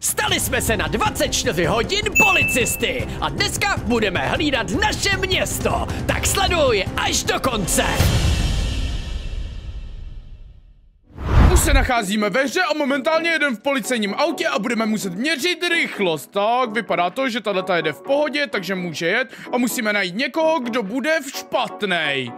Stali jsme se na 24 hodin policisty a dneska budeme hlídat naše město. Tak sleduj až do konce. Už se nacházíme ve hře a momentálně jedem v policejním autě a budeme muset měřit rychlost. Tak, vypadá to, že tato jede v pohodě, takže může jet a musíme najít někoho, kdo bude v špatnej.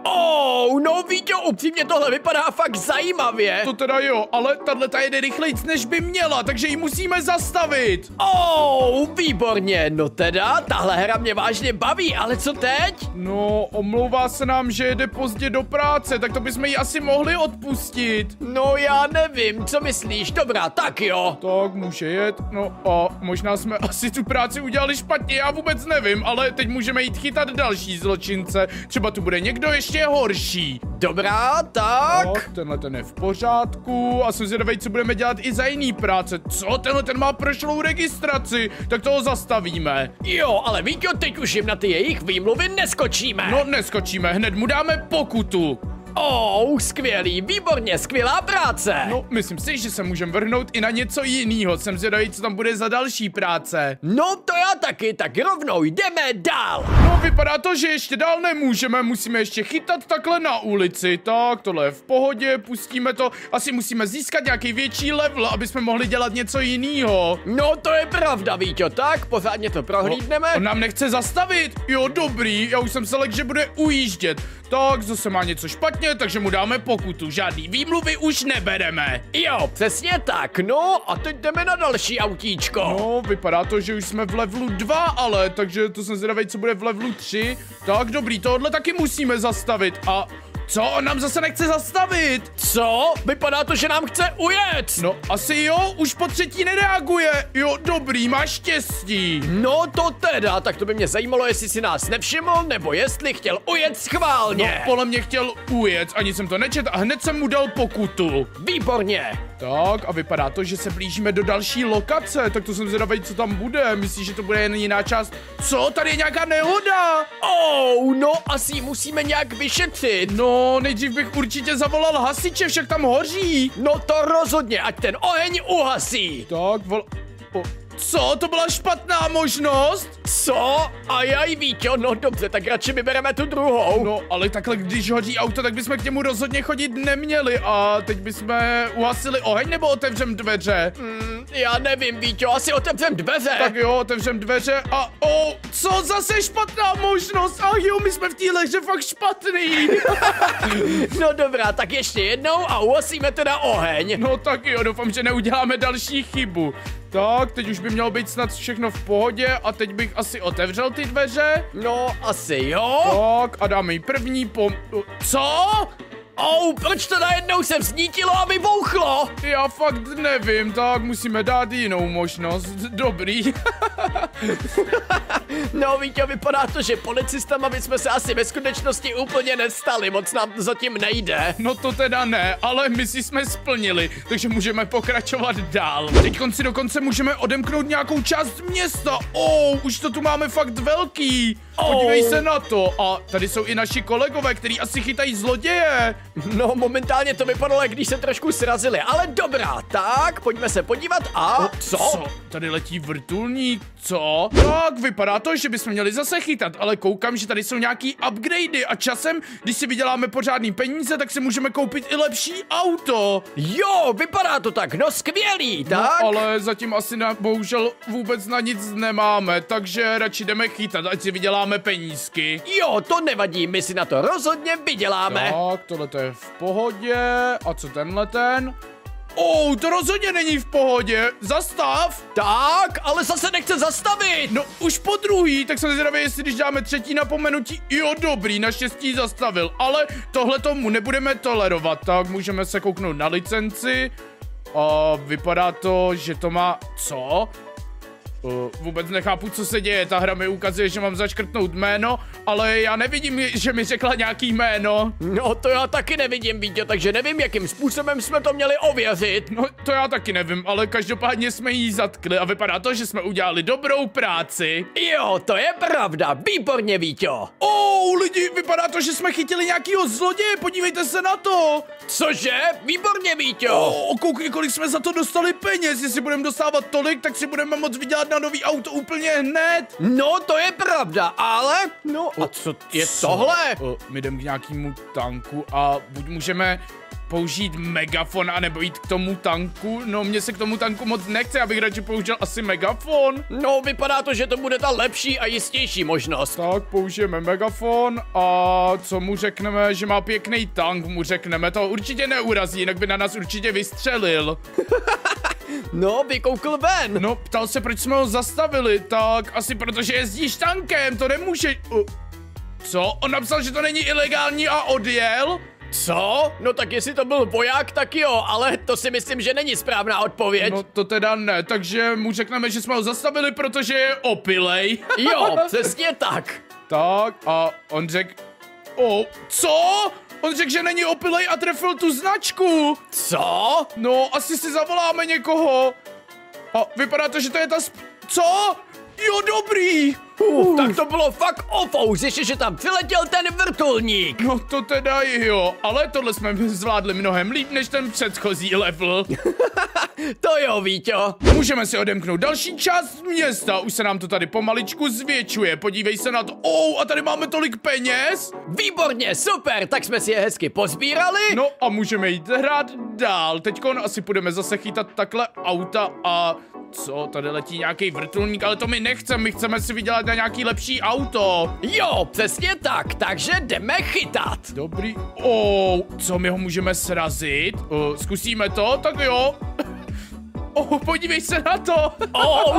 No Víťo, upřímně tohle vypadá fakt zajímavě. To teda jo, ale tato jede rychlejc, než by měla, takže ji musíme zastavit. Výborně, no teda, tahle hra mě vážně baví, ale co teď? No, omlouvá se nám, že jede pozdě do práce, tak to bychom jí asi mohli odpustit. No já nevím, co myslíš, dobrá, tak jo. Tak může jet, no a možná jsme asi tu práci udělali špatně, já vůbec nevím, ale teď můžeme jít chytat další zločince, třeba tu bude někdo ještě horší. Dobrá, tak. No, tenhle ten je v pořádku a jsem zvědavej, co budeme dělat i za jiný práce. Co? Tenhle ten má prošlou registraci, tak toho zastavíme. Jo, ale Víťo, teď už jim na ty jejich výmluvy neskočíme. No neskočíme, hned mu dáme pokutu. Skvělý, výborně, skvělá práce. No, myslím si, že se můžeme vrhnout i na něco jinýho. Jsem zvědavý, co tam bude za další práce. No, to já taky, tak rovnou jdeme dál. No, vypadá to, že ještě dál nemůžeme, musíme ještě chytat takhle na ulici. Tak, tohle je v pohodě, pustíme to. Asi musíme získat nějaký větší level, aby jsme mohli dělat něco jinýho. No, to je pravda, Víťo, tak pořádně to prohlídneme. On nám nechce zastavit. Jo, dobrý, já už jsem se lekl, že bude ujíždět. Tak, zase má něco špatně, takže mu dáme pokutu. Žádný výmluvy už nebereme. Jo, přesně tak, no a teď jdeme na další autíčko. No, vypadá to, že už jsme v levelu 2, ale, takže to jsem zvědavej, co bude v levelu 3. Tak, dobrý, tohle taky musíme zastavit. A co? On nám zase nechce zastavit. Co? Vypadá to, že nám chce ujet. No, asi jo, už po třetí nereaguje. Jo, dobrý, máš štěstí. No to teda, tak to by mě zajímalo, jestli si nás nevšiml, nebo jestli chtěl ujet schválně. No, podle mě chtěl ujet, ani jsem to nečetl a hned jsem mu dal pokutu. Výborně. Tak a vypadá to, že se blížíme do další lokace, tak to jsem zvědavý, co tam bude. Myslíš, že to bude jen jiná část? Co? Tady je nějaká nehoda. No asi musíme nějak vyšetřit. No, nejdřív bych určitě zavolal hasiče, však tam hoří. No to rozhodně, ať ten oheň uhasí. Tak, co? To byla špatná možnost? Co? Ajaj, Víťo, no dobře, tak radši vybereme tu druhou. No, ale takhle, když hoří auto, tak bychom k němu rozhodně chodit neměli a teď bychom uhasili oheň nebo otevřem dveře? Já nevím, Víťo, asi otevřem dveře. Tak jo, otevřem dveře a co zase špatná možnost? Ach jo, my jsme v téhle hře fakt špatný. No dobrá, tak ještě jednou a uhasíme teda oheň. No tak jo, doufám, že neuděláme další chybu. Tak, teď už by mělo být snad všechno v pohodě a teď bych asi otevřel ty dveře. No, asi jo. Tak a dáme jí první Co? Proč to najednou se vznítilo a vybouchlo? Já fakt nevím, tak musíme dát jinou možnost. Dobrý. No Víťo, vypadá to, že policistama bychom se asi ve skutečnosti úplně nestali, moc nám to zatím nejde. No to teda ne, ale my si jsme splnili, takže můžeme pokračovat dál. Teď si dokonce můžeme odemknout nějakou část města. Už to tu máme fakt velký. Podívej se na to. A tady jsou i naši kolegové, kteří asi chytají zloděje. No momentálně to vypadalo, jak když se trošku srazili, ale dobrá, tak pojďme se podívat a... Co? Tady letí vrtulník, co? Tak vypadá to, že bychom měli zase chytat, ale koukám, že tady jsou nějaký upgradey a časem, když si vyděláme pořádný peníze, tak si můžeme koupit i lepší auto. Jo, vypadá to tak, no skvělý, tak? No, ale zatím asi bohužel vůbec na nic nemáme, takže radši jdeme chytat, ať si vyděláme penízky. Jo, to nevadí, my si na to rozhodně vyděláme. Tak, tohle je v pohodě. A co tenhle ten? To rozhodně není v pohodě. Zastav. Tak, ale zase nechce zastavit. No, už po druhý, tak jsem zvědavý, jestli když dáme třetí napomenutí. Jo, dobrý, naštěstí zastavil. Ale tohle tomu nebudeme tolerovat. Tak můžeme se kouknout na licenci. A vypadá to, že to má... Co? Vůbec nechápu, co se děje. Ta hra mi ukazuje, že mám zaškrtnout jméno, ale já nevidím, že mi řekla nějaký jméno. No to já taky nevidím, Víťo, takže nevím, jakým způsobem jsme to měli ověřit. No to já taky nevím, ale každopádně jsme jí zatkli a vypadá to, že jsme udělali dobrou práci. Jo, to je pravda, výborně, Víťo. Lidi, vypadá to, že jsme chytili nějakýho zloděje, podívejte se na to. Cože? Výborně, Víťo. Koukni, kolik jsme za to dostali peněz. Jestli budeme dostávat tolik, tak si budeme moct vydělat na nový auto úplně hned. No, to je pravda, ale... No, a co je tohle? My jdeme k nějakému tanku a buď můžeme použít megafon, anebo jít k tomu tanku. No, mně se k tomu tanku moc nechce, abych radši použil asi megafon. No, vypadá to, že to bude ta lepší a jistější možnost. Tak, použijeme megafon a co mu řekneme, že má pěkný tank, mu řekneme, to určitě neurazí, jinak by na nás určitě vystřelil. No, vykoukl ven. No, ptal se, proč jsme ho zastavili, tak asi protože jezdíš tankem, to nemůže... Co? On napsal, že to není ilegální a odjel? Co? No tak jestli to byl voják, tak jo, ale to si myslím, že není správná odpověď. No to teda ne, takže mu řekneme, že jsme ho zastavili, protože je opilej. Jo, přesně tak. Tak a on řekl... co? On řekl, že není opilej a trefil tu značku. Co? No, asi si zavoláme někoho. A vypadá to, že to je ta co? Jo, dobrý. Tak to bylo fakt ofous, ještě že tam přiletěl ten vrtulník. No to teda jo, ale tohle jsme zvládli mnohem líp než ten předchozí level. To jo, Víťo. Můžeme si odemknout další část města, už se nám to tady pomaličku zvětšuje, podívej se na to. A tady máme tolik peněz. Výborně, super, tak jsme si je hezky pozbírali. No a můžeme jít hrát dál, teďkon asi půjdeme zase chytat takhle auta a... Co, tady letí nějaký vrtulník, ale to my nechceme, my chceme si vydělat na nějaký lepší auto. Jo, přesně tak, takže jdeme chytat. Dobrý, co, my ho můžeme srazit? Zkusíme to, tak jo. Podívej se na to.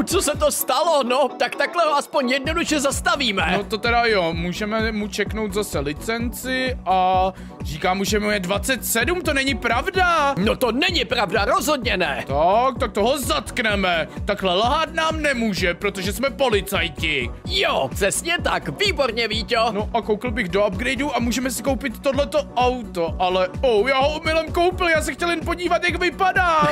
Co se to stalo, no, tak takhle ho aspoň jednoduše zastavíme. No to teda jo, můžeme mu čeknout zase licenci a říká mu, že mu je 27, to není pravda. No to není pravda, rozhodně ne. Tak toho zatkneme. Takhle lhát nám nemůže, protože jsme policajti. Jo, přesně tak, výborně, Víťo. No a koukl bych do upgradeu a můžeme si koupit tohleto auto, ale já ho omylem koupil, já se chtěl jen podívat, jak vypadá.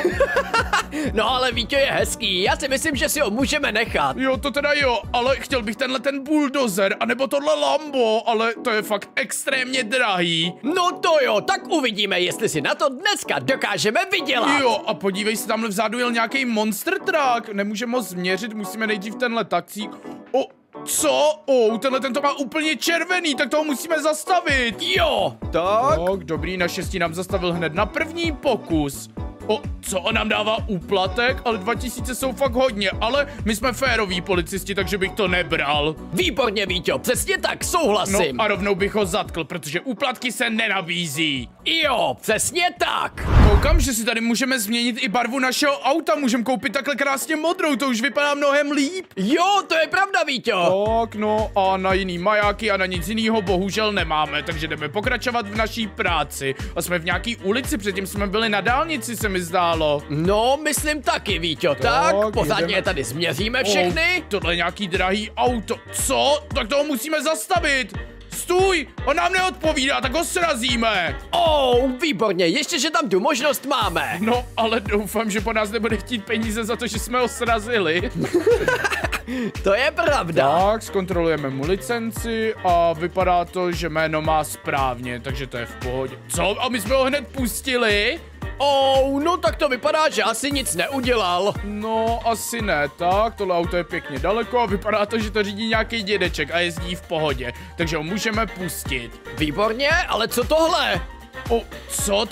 No ale Víťo je hezký, já si myslím, že si ho můžeme nechat. Jo, to teda jo, ale chtěl bych ten buldozer, anebo tohle Lambo, ale to je fakt extrémně drahý. No to jo, tak uvidíme, jestli si na to dneska dokážeme vydělat. Jo, a podívej se, tamhle vzadu jel nějaký monster truck, nemůžeme ho změřit, musíme nejdřív tenhle taxík. Co? Tenhle to má úplně červený, tak toho musíme zastavit. Jo, tak. Dobrý, naštěstí nám zastavil hned na první pokus. Co on nám dává úplatek? Ale 2000 jsou fakt hodně, ale my jsme féroví policisti, takže bych to nebral. Výborně, Víťo, přesně tak, souhlasím. No a rovnou bych ho zatkl, protože úplatky se nenabízí. Jo, přesně tak. Koukám, že si tady můžeme změnit i barvu našeho auta, můžeme koupit takhle krásně modrou, to už vypadá mnohem líp. Jo, to je pravda, Víťo. Tak no a na jiný majáky a na nic jinýho bohužel nemáme, takže jdeme pokračovat v naší práci. A jsme v nějaký ulici, předtím jsme byli na dálnici, se mi zdálo. No, myslím taky, Víťo, tak pořádně jdeme. tady změříme všechny. Tohle je nějaký drahý auto. Co? Tak toho musíme zastavit. Stůj, on nám neodpovídá, tak ho srazíme. Výborně, ještě, že tam tu možnost máme. No, ale doufám, že po nás nebude chtít peníze za to, že jsme ho srazili. To je pravda. Tak, zkontrolujeme mu licenci a vypadá to, že jméno má správně, takže to je v pohodě. Co? A my jsme ho hned pustili? No tak to vypadá, že asi nic neudělal. No, asi ne, tak, tohle auto je pěkně daleko a vypadá to, že to řídí nějaký dědeček a jezdí v pohodě, takže ho můžeme pustit. Výborně, ale co tohle? Co,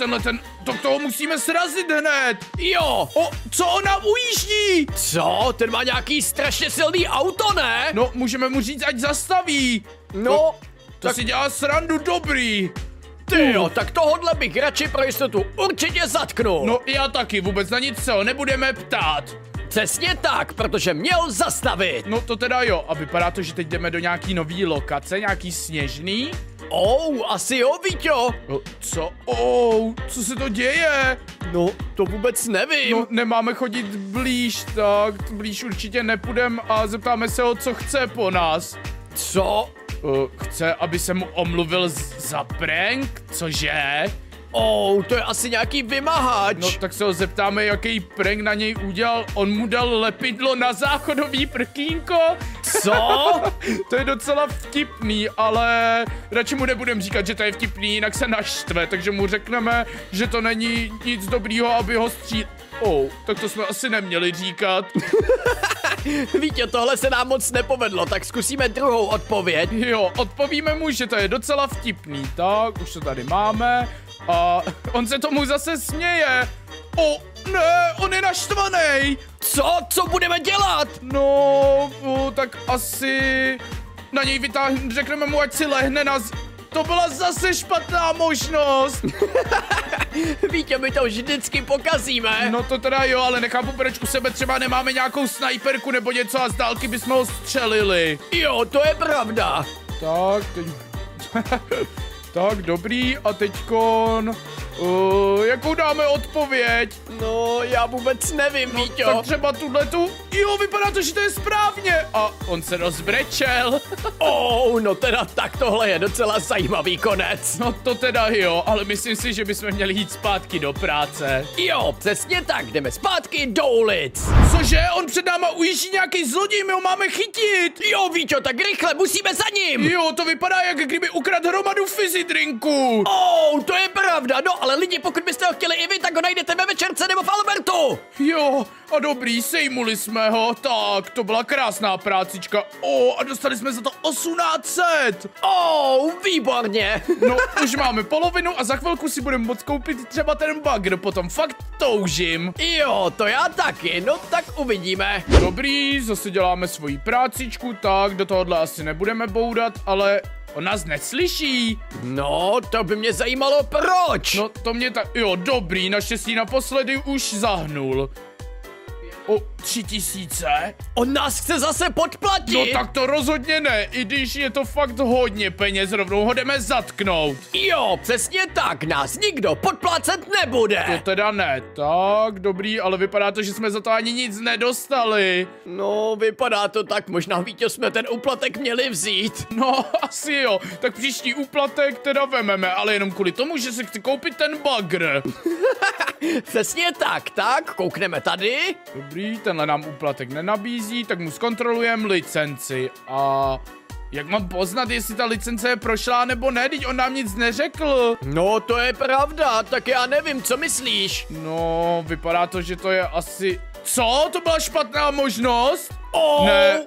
tak toho musíme srazit hned. Jo. Co on nám ujíždí? Co, ten má nějaký strašně silný auto, ne? No, můžeme mu říct, ať zastaví. No, to si dělá srandu, dobrý. Tyjo, tak tohodle bych radši pro jistotu určitě zatknul. No já taky, vůbec na nic se ho nebudeme ptát. Přesně tak, protože měl zastavit. No to teda jo, a vypadá to, že teď jdeme do nějaký nový lokace, nějaký sněžný. Asi jo, Víťo. No, co? Co se to děje? No, to vůbec nevím. No, nemáme chodit blíž, tak blíž určitě nepůjdem a zeptáme se ho, co chce po nás. Co? Chce, aby se mu omluvil za prank? Cože? To je asi nějaký vymahač. No, tak se ho zeptáme, jaký prank na něj udělal. On mu dal lepidlo na záchodový prkínko. Co? To je docela vtipný, ale radši mu nebudem říkat, že to je vtipný, jinak se naštve, takže mu řekneme, že to není nic dobrýho, aby ho tak to jsme asi neměli říkat. Víte, tohle se nám moc nepovedlo, tak zkusíme druhou odpověď. Jo, odpovíme mu, že to je docela vtipný. Tak, už to tady máme. A on se tomu zase směje. Ne, on je naštvaný. Co budeme dělat? No, tak asi na něj řekneme mu, ať si lehne To byla zase špatná možnost. Víte, my to vždycky pokazíme. No to teda jo, ale nechápu, proč u sebe třeba nemáme nějakou snajperku nebo něco a z dálky bychom ho střelili. Jo, to je pravda. Tak, teď... Tak, dobrý, a teďkon... jakou dáme odpověď? No, já vůbec nevím, Víťo. Tak třeba tuhletu... Jo, vypadá to, že to je správně. A on se rozbrečel. No teda tak tohle je docela zajímavý konec. No to teda jo, ale myslím si, že bychom měli jít zpátky do práce. Jo, přesně tak, jdeme zpátky do ulic. Cože? On před náma ujíždí nějaký zloděj, my ho máme chytit. Jo, Víťo, tak rychle, musíme za ním. Jo, to vypadá, jak kdyby ukradl hromadu fizzy drinku. To je pravda, no ale lidi, pokud byste ho chtěli i vy, tak ho najdete ve Večerce nebo v Albertu. Jo, a dobrý, sejmuli jsme ho, tak, to byla krásná prácička. A dostali jsme za to 1800. Výborně. No, už máme polovinu a za chvilku si budeme moct koupit třeba ten bagr, potom fakt toužím. Jo, to já taky, no tak uvidíme. Dobrý, zase děláme svoji prácičku, tak do tohohle asi nebudeme boudat, ale... On nás neslyší. No, to by mě zajímalo proč. No, to mě tak... Jo, dobrý, naštěstí naposledy už zahnul. 3000? On nás chce zase podplatit. No tak to rozhodně ne, i když je to fakt hodně peněz, rovnou ho jdeme zatknout. Jo, přesně tak, nás nikdo podplácet nebude. To teda ne, tak dobrý, ale vypadá to, že jsme za to ani nic nedostali. No, vypadá to tak, možná, Víťo, jsme ten úplatek měli vzít. No, asi jo, tak příští úplatek teda vememe, ale jenom kvůli tomu, že si chci koupit ten bagr. Přesně tak, koukneme tady. Dobrý, tenhle nám úplatek nenabízí, tak mu zkontrolujeme licenci. A jak mám poznat, jestli ta licence je prošlá nebo ne, teď on nám nic neřekl. No, to je pravda, tak já nevím, co myslíš? No, vypadá to, že to je asi... Co? To byla špatná možnost? Ne,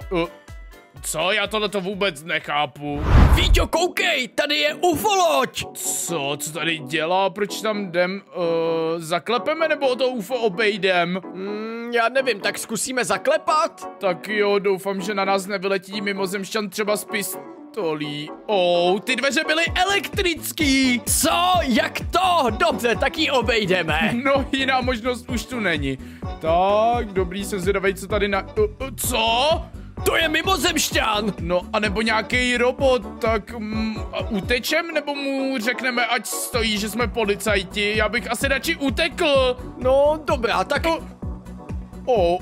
co? Já tohleto vůbec nechápu. Víťo, koukej, tady je UFO loď. Co tady dělá? Proč tam jdem? Zaklepeme nebo o to UFO obejdem? Já nevím, tak zkusíme zaklepat? Tak jo, doufám, že na nás nevyletí mimozemšťan třeba z pistolí. Ty dveře byly elektrický. Co? Jak to? Dobře, tak ji obejdeme. No, jiná možnost už tu není. Tak, dobrý, jsem zvědavej, co tady co? To je mimozemšťan! No, anebo nějaký robot, tak utečem, nebo mu řekneme, ať stojí, že jsme policajti? Já bych asi radši utekl. No, dobrá, tak...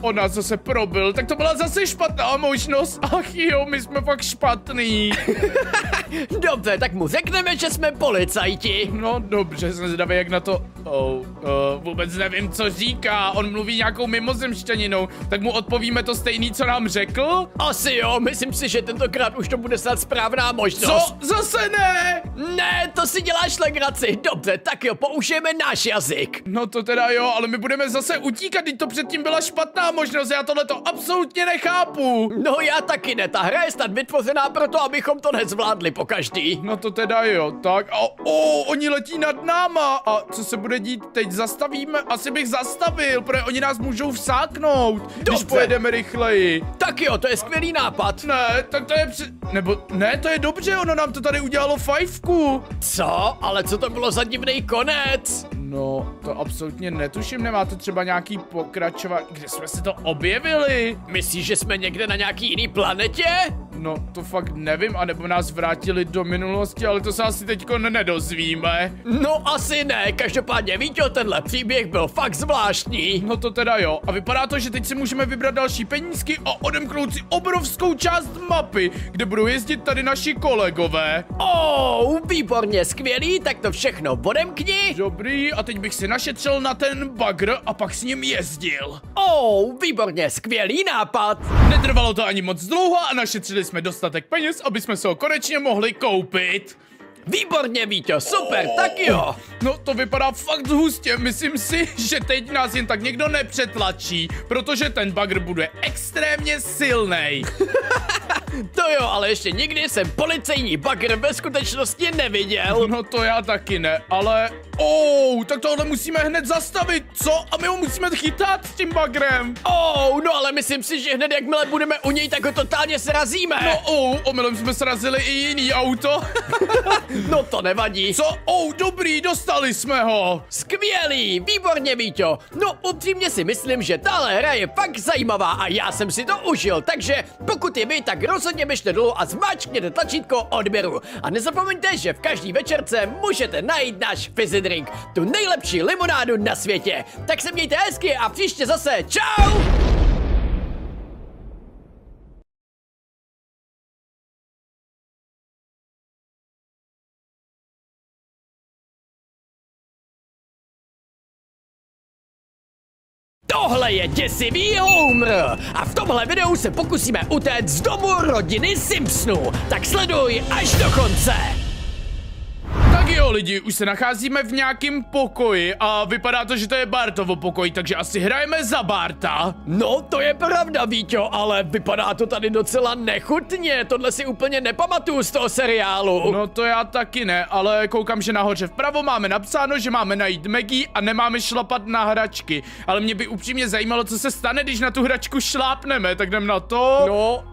On nás zase probil, tak to byla zase špatná možnost. Ach jo, my jsme fakt špatný. Dobře, tak mu řekneme, že jsme policajti. No dobře, jsem zvědavý, jak na to... vůbec nevím, co říká. On mluví nějakou mimozemšťaninou, tak mu odpovíme to stejný, co nám řekl? Asi jo, myslím si, že tentokrát už to bude snad správná možnost. Co? Zase ne! Ne, to si děláš legraci. Dobře, tak jo, použijeme náš jazyk. No to teda jo, ale my budeme zase utíkat, když to předtím byla špatná možnost, já tohleto absolutně nechápu. No já taky ne, ta hra je snad vytvořená proto, abychom to nezvládli pokaždý. No to teda jo, tak oni letí nad náma a co se bude dít, teď zastavíme? Asi bych zastavil, protože oni nás můžou vsáknout, když pojedeme rychleji. Tak jo, to je skvělý nápad. Ne, tak to je nebo ne, to je dobře, ono nám to tady udělalo fajfku. Co? Ale co to bylo za divný konec? No, to absolutně netuším, nemáte třeba nějaký pokračování, kde jsme si to objevili? Myslíš, že jsme někde na nějaký jiný planetě? No, to fakt nevím, anebo nás vrátili do minulosti, ale to se asi teďko nedozvíme. No asi ne, každopádně Víťo, tenhle příběh byl fakt zvláštní. No to teda jo, a vypadá to, že teď si můžeme vybrat další penízky a odemknout si obrovskou část mapy, kde budou jezdit tady naši kolegové. Výborně, skvělý, tak to všechno odemkni. Dobrý, a teď bych si našetřil na ten bagr a pak s ním jezdil. Výborně, skvělý nápad. Netrvalo to ani moc dlouho a našetřili jsme dostatek peněz, aby jsme se ho konečně mohli koupit. Výborně, Víťo, super, tak jo. No to vypadá fakt hustě, myslím si, že teď nás jen tak někdo nepřetlačí, protože ten bagr bude extrémně silnej. To jo, ale ještě nikdy jsem policejní bagr ve skutečnosti neviděl. No to já taky ne, ale... tak tohle musíme hned zastavit, co? A my ho musíme chytat s tím bagrem. No ale myslím si, že hned jakmile budeme u něj, tak ho totálně srazíme. No omylem jsme srazili i jiný auto. No to nevadí. Co? Dobrý, dostali jsme ho. Skvělý, výborně, Víťo. No upřímně si myslím, že tahle hra je fakt zajímavá a já jsem si to užil, takže pokud je vy, tak rozhodně běžte dolů a zmáčkněte tlačítko odběru. A nezapomeňte, že v každý večerce můžete najít náš fizzy drink, tu nejlepší limonádu na světě. Tak se mějte hezky a příště zase čau! Tohle je děsivý Homer a v tomhle videu se pokusíme utéct z domu rodiny Simpsonů, tak sleduj až do konce. Tak jo lidi, už se nacházíme v nějakém pokoji a vypadá to, že to je Bartovo pokoj, takže asi hrajeme za Barta. No to je pravda, Víťo, ale vypadá to tady docela nechutně, tohle si úplně nepamatuju z toho seriálu. No to já taky ne, ale koukám, že nahoře vpravo máme napsáno, že máme najít Maggie a nemáme šlapat na hračky. Ale mě by upřímně zajímalo, co se stane, když na tu hračku šlápneme, tak jdem na to. No.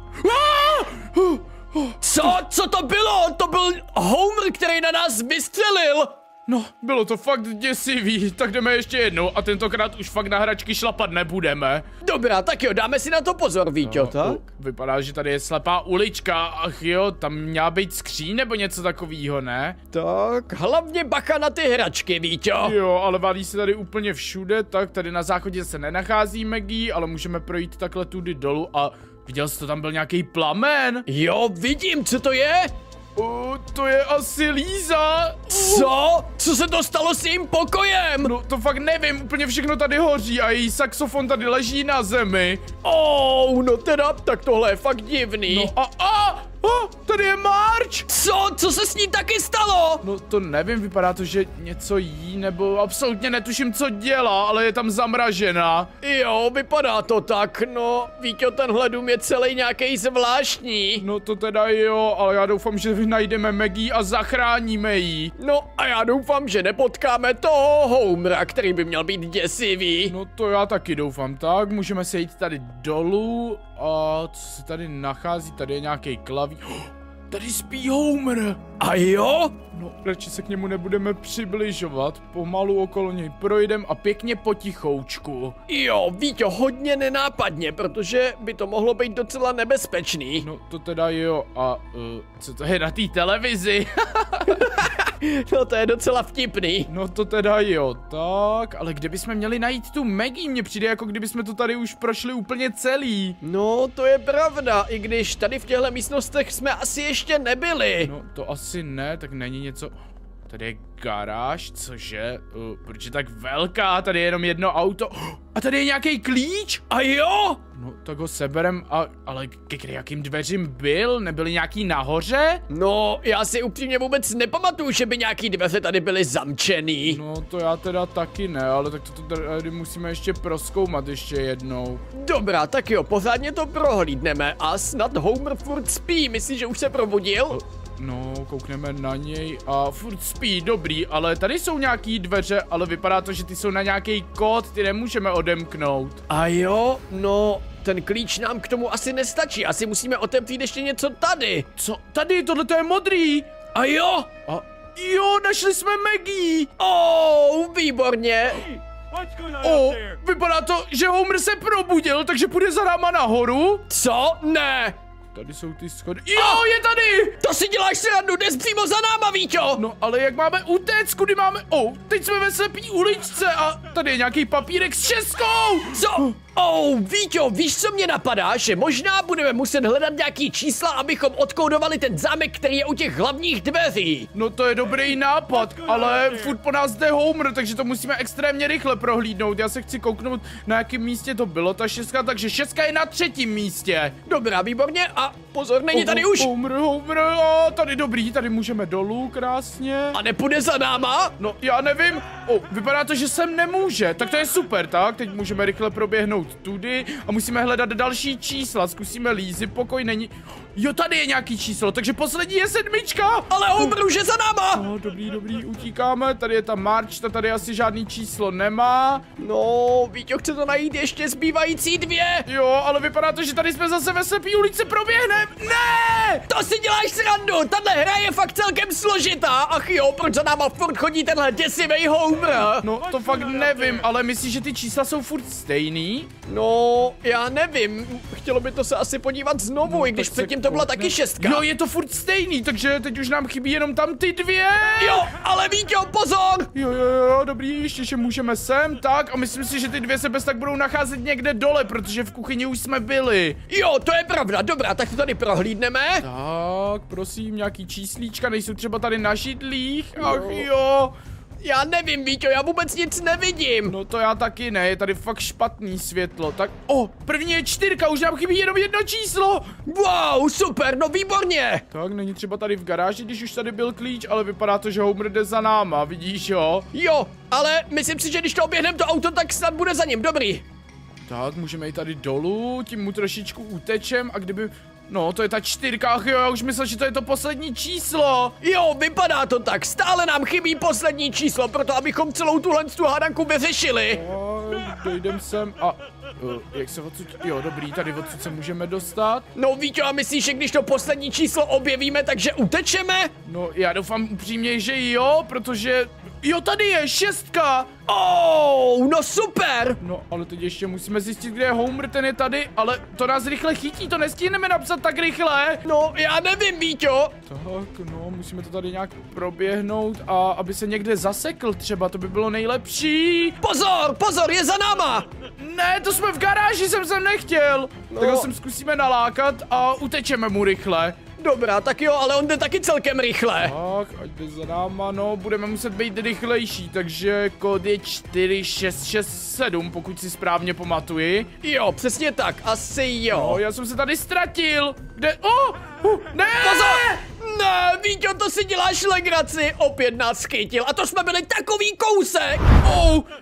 Co to bylo? To byl Homer, který na nás vystřelil. No, bylo to fakt děsivý, tak jdeme ještě jednou a tentokrát už fakt na hračky šlapat nebudeme. Dobrá, tak jo, dáme si na to pozor, Víťo, tak? Vypadá, že tady je slepá ulička, ach jo, tam měla být skříň nebo něco takového, ne? Tak, hlavně bacha na ty hračky, Víťo. Jo, ale valí se tady úplně všude, tak tady na záchodě se nenachází Maggie, ale můžeme projít takhle tudy dolů a viděl jsi to, tam byl nějaký plamen? Jo, vidím, co to je? To je asi Líza. Co? Co se to stalo s jejím pokojem? No to fakt nevím, úplně všechno tady hoří a její saxofon tady leží na zemi. No teda, tak tohle je fakt divný. No tady je Marge. Co se s ní taky stalo? No to nevím, vypadá to, že něco jí, nebo absolutně netuším, co dělá, ale je tam zamražená. Jo, vypadá to tak, no, Víťo, tenhle dům je celý nějaký zvláštní. No to teda jo, ale já doufám, že najdeme Maggie a zachráníme jí. No a já doufám, že nepotkáme toho Homera, který by měl být děsivý. No to já taky doufám, tak můžeme se jít tady dolů a co se tady nachází, tady je nějaký klavír. Tady spí Homer. A jo? No, radši se k němu nebudeme přibližovat, pomalu okolo něj projdem a pěkně potichoučku. Jo, Víťo, hodně nenápadně, protože by to mohlo být docela nebezpečný. No, to teda jo, a co to je na té televizi? No, to je docela vtipný. No, to teda jo, tak, ale kde bychom měli najít tu Maggie? Mně přijde, jako kdybychom to tady už prošli úplně celý. No, to je pravda, i když tady v těchto místnostech jsme asi ještě nebyli. No, to asi ne, tak není něco... Tady je garáž, cože? Proč je tak velká? Tady je jenom jedno auto. A tady je nějaký klíč? A jo? No, tak ho seberem, ale ke jakým dveřím byl? Nebyly nějaký nahoře? No, já si upřímně vůbec nepamatuju, že by nějaký dveře tady byly zamčený. No, to já teda taky ne, ale tak to tady musíme ještě prozkoumat ještě jednou. Dobrá, tak jo, pořádně to prohlídneme a snad Homer furt spí, myslíš, že už se probudil? No, koukneme na něj a furt spí, dobrý, ale tady jsou nějaký dveře, ale vypadá to, že ty jsou na nějaký kód, ty nemůžeme odemknout. A jo, no, ten klíč nám k tomu asi nestačí, asi musíme otevřít ještě něco tady. Co? Tady, tohle to je modrý. A jo? A jo, našli jsme Maggie. Výborně. Vypadá to, že Homer se probudil, takže půjde za náma nahoru. Co? Ne. tady jsou ty schody. Jo, je tady! To si děláš srandu, jde přímo za náma, Víťo! No, ale jak máme utéct, kudy máme... Teď jsme ve slepý uličce a tady je nějaký papírek s šestkou! Co? Víťo, víš, co mě napadá? Že možná budeme muset hledat nějaký čísla, abychom odkódovali ten zámek, který je u těch hlavních dveří. No to je dobrý nápad, ale furt po nás jde Homer, takže to musíme extrémně rychle prohlídnout. Já se chci kouknout, na jakém místě to bylo ta šestka, takže šestka je na 3. místě. Dobrá, výborně, a pozor, není tady už. Homer, tady dobrý, tady můžeme dolů krásně. A nepůjde za náma? No, já nevím. Vypadá to, že sem nemůže, tak to je super, tak? Teď můžeme rychle proběhnout tudy a musíme hledat další čísla. Zkusíme Lízy, pokoj není... Jo, tady je nějaký číslo, takže poslední je 7. Ale Homer už je za náma! Dobrý, utíkáme, tady je ta March, ta tady asi žádný číslo nemá. No, Víťo chce to najít ještě zbývající 2. Jo, ale vypadá to, že tady jsme zase ve slepý ulici, proběhneme. Ne! To si děláš srandu, tahle hra je fakt celkem složitá. Ach jo, proč za náma furt chodí tenhle děsivej Homer? No, to fakt nevím, ale myslíš, že ty čísla jsou furt stejný? No, já nevím, chtělo by to se asi podívat znovu, no, i když předtím to byla taky 6. Jo, je to furt stejný, takže teď už nám chybí jenom tam ty 2. Jo, ale Víťo, pozor! Jo, dobrý, ještě že můžeme sem, tak, a myslím si, že ty 2 se bez tak budou nacházet někde dole, protože v kuchyni už jsme byli. Jo, to je pravda, dobrá, tak to tady prohlídneme. Tak, prosím, nějaký číslíčka, nejsou třeba tady na židlích, ach jo. Já nevím, Víťo, já vůbec nic nevidím. No to já taky ne, je tady fakt špatný světlo, tak první je 4, už nám chybí jenom 1 číslo. Wow, super, no výborně. Tak, není třeba tady v garáži, když už tady byl klíč, ale vypadá to, že Homer jde za náma, vidíš jo? Jo, ale myslím si, že když to oběhneme to auto, tak snad bude za ním, dobrý. Tak, můžeme jít tady dolů, tím mu trošičku utečem a kdyby... No, to je ta 4, ach jo, já už myslel, že to je to poslední číslo. Jo, vypadá to tak, stále nám chybí poslední číslo, proto abychom celou tuhle hádanku vyřešili. Dojdem sem a... jak se odsud... Jo, dobrý, tady odsud se můžeme dostat. No, Víťo, a myslíš, že když to poslední číslo objevíme, takže utečeme? No, já doufám upřímně, že jo, protože... Jo, tady je 6. No super. No, ale teď ještě musíme zjistit, kde je Homer, ten je tady, ale to nás rychle chytí, to nestihneme napsat tak rychle. No, já nevím, Víťo. Tak, no, musíme to tady nějak proběhnout a aby se někde zasekl třeba, to by bylo nejlepší. Pozor, je za náma. Ne, to jsme v garáži, jsem sem nechtěl. No. Tak ho sem zkusíme nalákat a utečeme mu rychle. Dobrá, tak jo, ale on jde taky celkem rychle. Tak, ať jde za náma, no, budeme muset být rychlejší, takže kód je 4667, pokud si správně pamatuji. Jo, přesně tak, asi jo. No, já jsem se tady ztratil. Kde? Ne! Pozor! Ne, Víťo, to si děláš legraci, opět nás chytil a to jsme byli takový kousek.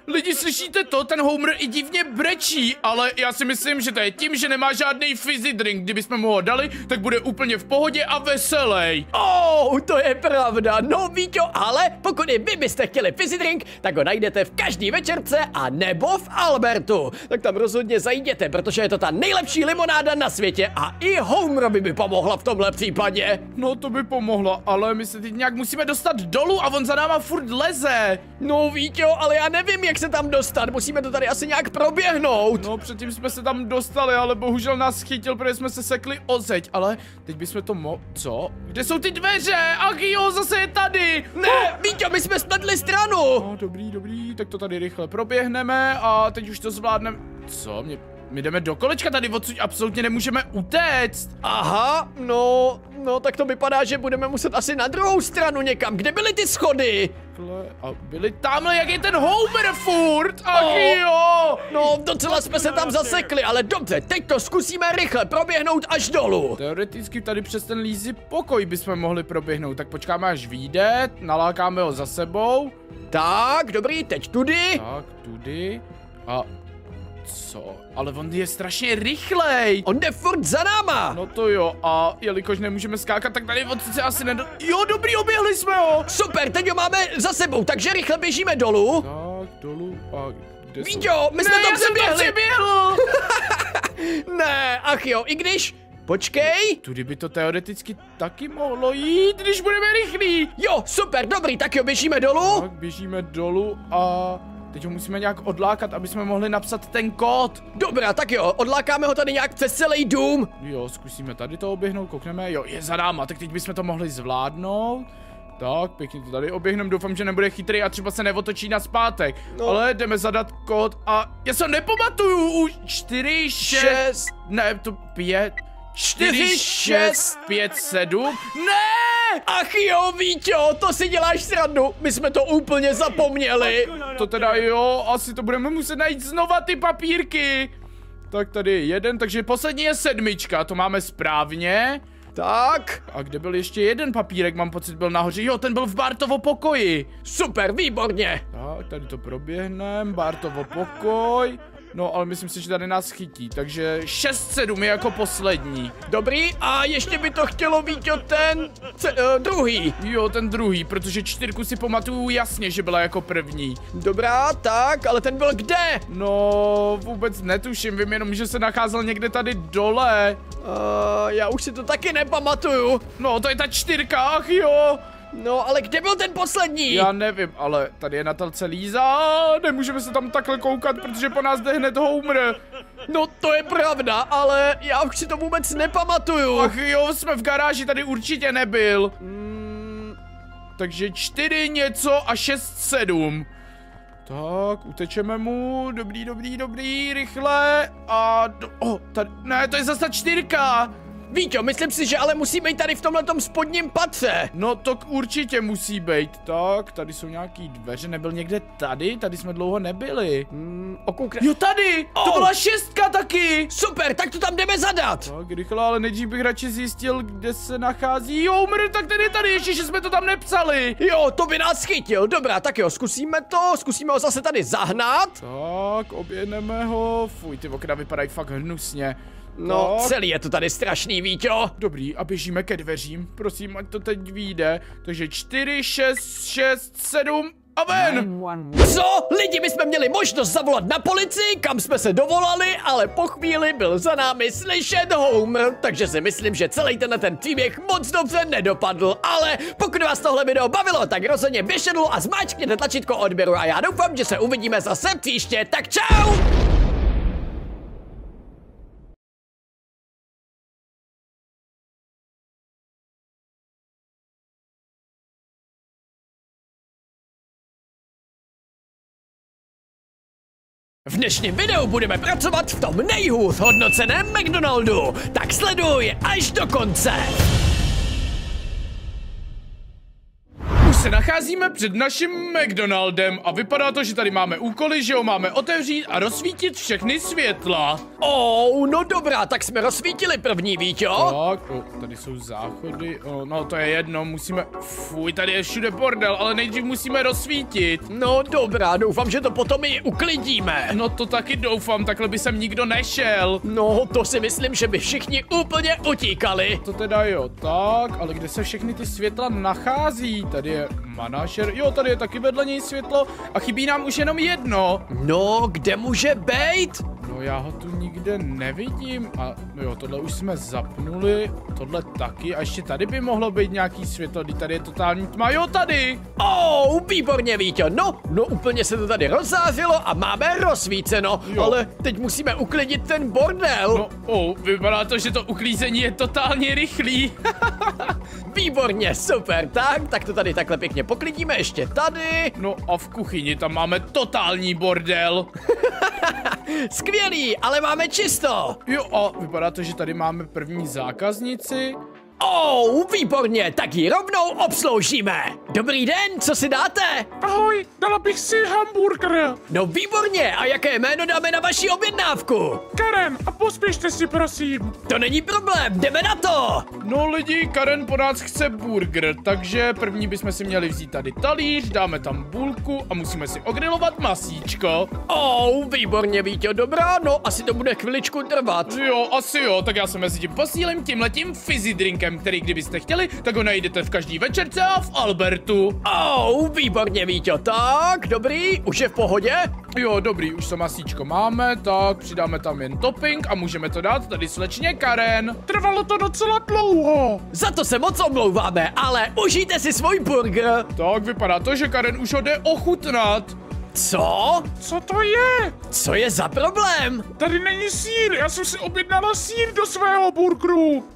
Lidi, slyšíte to? Ten Homer i divně brečí, ale já si myslím, že to je tím, že nemá žádný fizzy drink. Kdybychom mu ho dali, tak bude úplně v pohodě a veselej. To je pravda, no Víťo, ale pokud i vy byste chtěli fizzy drink, tak ho najdete v každý večerce a nebo v Albertu. Tak tam rozhodně zajděte, protože je to ta nejlepší limonáda na světě a i Homerovi by pomohla v tomhle případě. No to by pomohlo, ale my se teď nějak musíme dostat dolů a on za náma furt leze. No Víťo, ale já nevím, jak se tam dostat, musíme to tady asi nějak proběhnout. No předtím jsme se tam dostali, ale bohužel nás chytil, protože jsme se sekli o zeď, ale teď bychom to Co? Kde jsou ty dveře? Ach jo, zase je tady. Ne, Víťo, my jsme spadli stranu. No dobrý, tak to tady rychle proběhneme a teď už to zvládneme. Co? My jdeme do kolečka, tady odsud absolutně nemůžeme utéct. Aha, no, tak to vypadá, že budeme muset asi na druhou stranu někam. Kde byly ty schody? A byli tamhle, jak je ten Homer furt. Ach jo. No, docela jsme se tam zasekli, ale dobře, teď to zkusíme rychle proběhnout až dolů. Teoreticky tady přes ten Lízy pokoj bychom mohli proběhnout, tak počkáme až vyjde, nalákáme ho za sebou. Tak, dobrý, teď tudy. Tak, tudy. A co? Ale on je strašně rychlej. On jde furt za náma. No to jo, a jelikož nemůžeme skákat, tak tady odsud se asi Jo, dobrý, oběhli jsme ho. Super, teď ho máme za sebou, takže rychle běžíme dolů. Tak, dolů a kde Víťo, my jsme to přeběhli. Ne, ach jo, i když... Počkej. Tudy by to teoreticky taky mohlo jít, když budeme rychlí. Jo, super, dobrý, tak jo, běžíme dolů. Tak, běžíme dolů a... teď ho musíme nějak odlákat, aby jsme mohli napsat ten kód. Dobrá, tak jo, odlákáme ho tady nějak přes celý dům. Jo, zkusíme tady to oběhnout, koukneme, jo, je za náma, tak teď bychom to mohli zvládnout. Tak, pěkně to tady oběhneme, doufám, že nebude chytrý a třeba se neotočí nazpátek. No. Ale jdeme zadat kód a já se ho nepamatuju, už 4, 6, ne, to 5, 4, 6, 5, 7, ne! Ach jo, Víťo, to si děláš srandu, my jsme to úplně zapomněli. To teda jo, asi to budeme muset najít znova ty papírky. Tak tady je jeden, takže poslední je 7, to máme správně. Tak. A kde byl ještě jeden papírek, mám pocit, byl nahoře. Jo, ten byl v Bartovo pokoji. Super, výborně. Tak, tady to proběhneme, Bartovo pokoj. No, ale myslím si, že tady nás chytí, takže 6-7 je jako poslední. Dobrý, a ještě by to chtělo, Víťo, ten druhý. Jo, ten druhý, protože 4 si pamatuju jasně, že byla jako první. Dobrá, tak, ale ten byl kde? No, vůbec netuším, vím jenom, že se nacházel někde tady dole. Já už si to taky nepamatuju. No, to je ta 4, ach jo. No, ale kde byl ten poslední? Já nevím, ale tady je na telce Líza, nemůžeme se tam takhle koukat, protože po nás jde hned Homer. No, to je pravda, ale já už si to vůbec nepamatuju. Ach jo, jsme v garáži, tady určitě nebyl. Takže 4 něco a 6-7. Tak, utečeme mu, dobrý, rychle a... tady, ne, to je zase 4. Víťo, myslím si, že ale musí být tady v tomhletom spodním patře. No to určitě musí být. Tak, tady jsou nějaký dveře, nebyl někde tady? Tady jsme dlouho nebyli. Jo, tady! To byla 6 taky! Super, tak to tam jdeme zadat. Tak, rychle, ale nejdřív bych radši zjistil, kde se nachází Homer, tak ten je tady, ještě, že jsme to tam nepsali. Jo, to by nás chytil. Dobrá, tak jo, zkusíme ho zase tady zahnat. Tak, objedneme ho. Fuj, ty okna vypadají fakt hnusně. No, celý je to tady strašný, Víťo. Dobrý, a běžíme ke dveřím. Prosím, ať to teď vyjde. Takže 4, 6, 6, 7 a ven! Co? Lidi, my jsme měli možnost zavolat na policii, kam jsme se dovolali, ale po chvíli byl za námi slyšet Homer, takže si myslím, že celý ten příběh moc dobře nedopadl, ale pokud vás tohle video bavilo, tak rozhodně běžte dolů a zmáčkněte tlačítko odběru a já doufám, že se uvidíme zase příště, tak čau! V dnešním videu budeme pracovat v tom nejhůř hodnoceném McDonaldu, tak sleduj až do konce. Už se nacházíme před naším McDonaldem a vypadá to, že tady máme úkoly, že ho máme otevřít a rozsvítit všechny světla. No dobrá, tak jsme rozsvítili první, Víťo. Tak, tady jsou záchody, no to je jedno, musíme, fuj, tady je všude bordel, ale nejdřív musíme rozsvítit. No dobrá, doufám, že to potom i uklidíme. No to taky doufám, takhle by sem nikdo nešel. No, to si myslím, že by všichni úplně utíkali. To teda jo, tak, ale kde se všechny ty světla nachází? Tady je manažer, jo, tady je taky vedle něj světlo a chybí nám už jenom jedno. No, kde může být? No já ho tu nikde nevidím a jo, tohle už jsme zapnuli, tohle taky a ještě tady by mohlo být nějaký světlo, tady je totální tma, jo, tady. Výborně, Víťo, no úplně se to tady rozzářilo a máme rozsvíceno, jo. Ale teď musíme uklidit ten bordel. No, vypadá to, že to uklízení je totálně rychlý. Výborně, super, tak to tady takhle pěkně poklidíme, ještě tady. No a v kuchyni tam máme totální bordel. Skvělý, ale máme čisto. Jo, a vypadá to, že tady máme první zákaznici. Výborně, tak ji rovnou obsloužíme. Dobrý den, co si dáte? Ahoj, dala bych si hamburger. No výborně, a jaké jméno dáme na vaši objednávku? Karen, a pospěšte si, prosím. To není problém, jdeme na to. No lidi, Karen po nás chce burger, takže první bychom si měli vzít tady talíř, dáme tam bulku a musíme si ogrilovat masíčko. Výborně, Víťo, dobrá, no asi to bude chviličku trvat. Jo, asi jo, tak já se mezi tím posílím tímhletím fizzy drinkem, který kdybyste chtěli, tak ho najdete v každý večerce a v Albertu. Výborně, Víťo, tak, dobrý, už je v pohodě? Jo, dobrý, už to masíčko máme, tak přidáme tam jen topping a můžeme to dát tady slečně Karen. Trvalo to docela dlouho. Za to se moc omlouváme, ale užijte si svůj burger. Tak vypadá to, že Karen už ho jde ochutnat. Co? Co to je? Co je za problém? Tady není sýr, já jsem si objednala sýr do svého burgeru.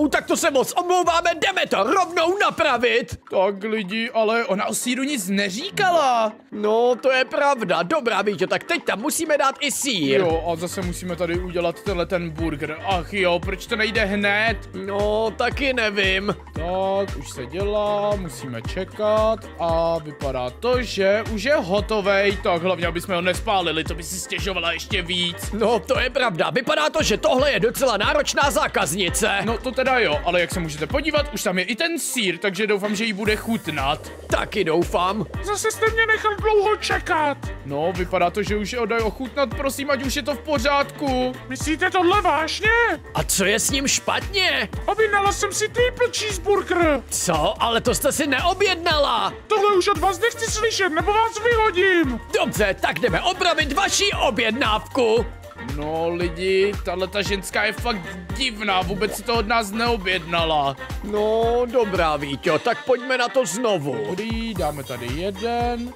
Tak to se moc omlouváme, jdeme to rovnou napravit. Tak lidi, ale ona o sýru nic neříkala. No, to je pravda. Dobrá, Víťo, tak teď tam musíme dát i sýr. Jo, a zase musíme tady udělat ten burger. Ach jo, proč to nejde hned? No, taky nevím. Tak, už se dělá, musíme čekat a vypadá to, že už je hotovej. Tak hlavně, aby jsme ho nespálili, to by si stěžovala ještě víc. No, to je pravda. Vypadá to, že tohle je docela náročná zákaznice. No to teda jo, ale jak se můžete podívat, už tam je i ten sýr, takže doufám, že jí bude chutnat. Taky doufám. Zase jste mě nechal dlouho čekat. No, vypadá to, že už je oddají ochutnat, prosím, ať už je to v pořádku. Myslíte tohle vážně? A co je s ním špatně? Objednala jsem si triple cheeseburger. Co? Ale to jste si neobjednala. Tohle už od vás nechci slyšet, nebo vás vyhodím. Dobře, tak jdeme opravit vaši objednávku. No lidi, tahleta ženská je fakt divná, vůbec si to od nás neobjednala. No, dobrá, Víťo, tak pojďme na to znovu. Dobrý, dáme tady jeden,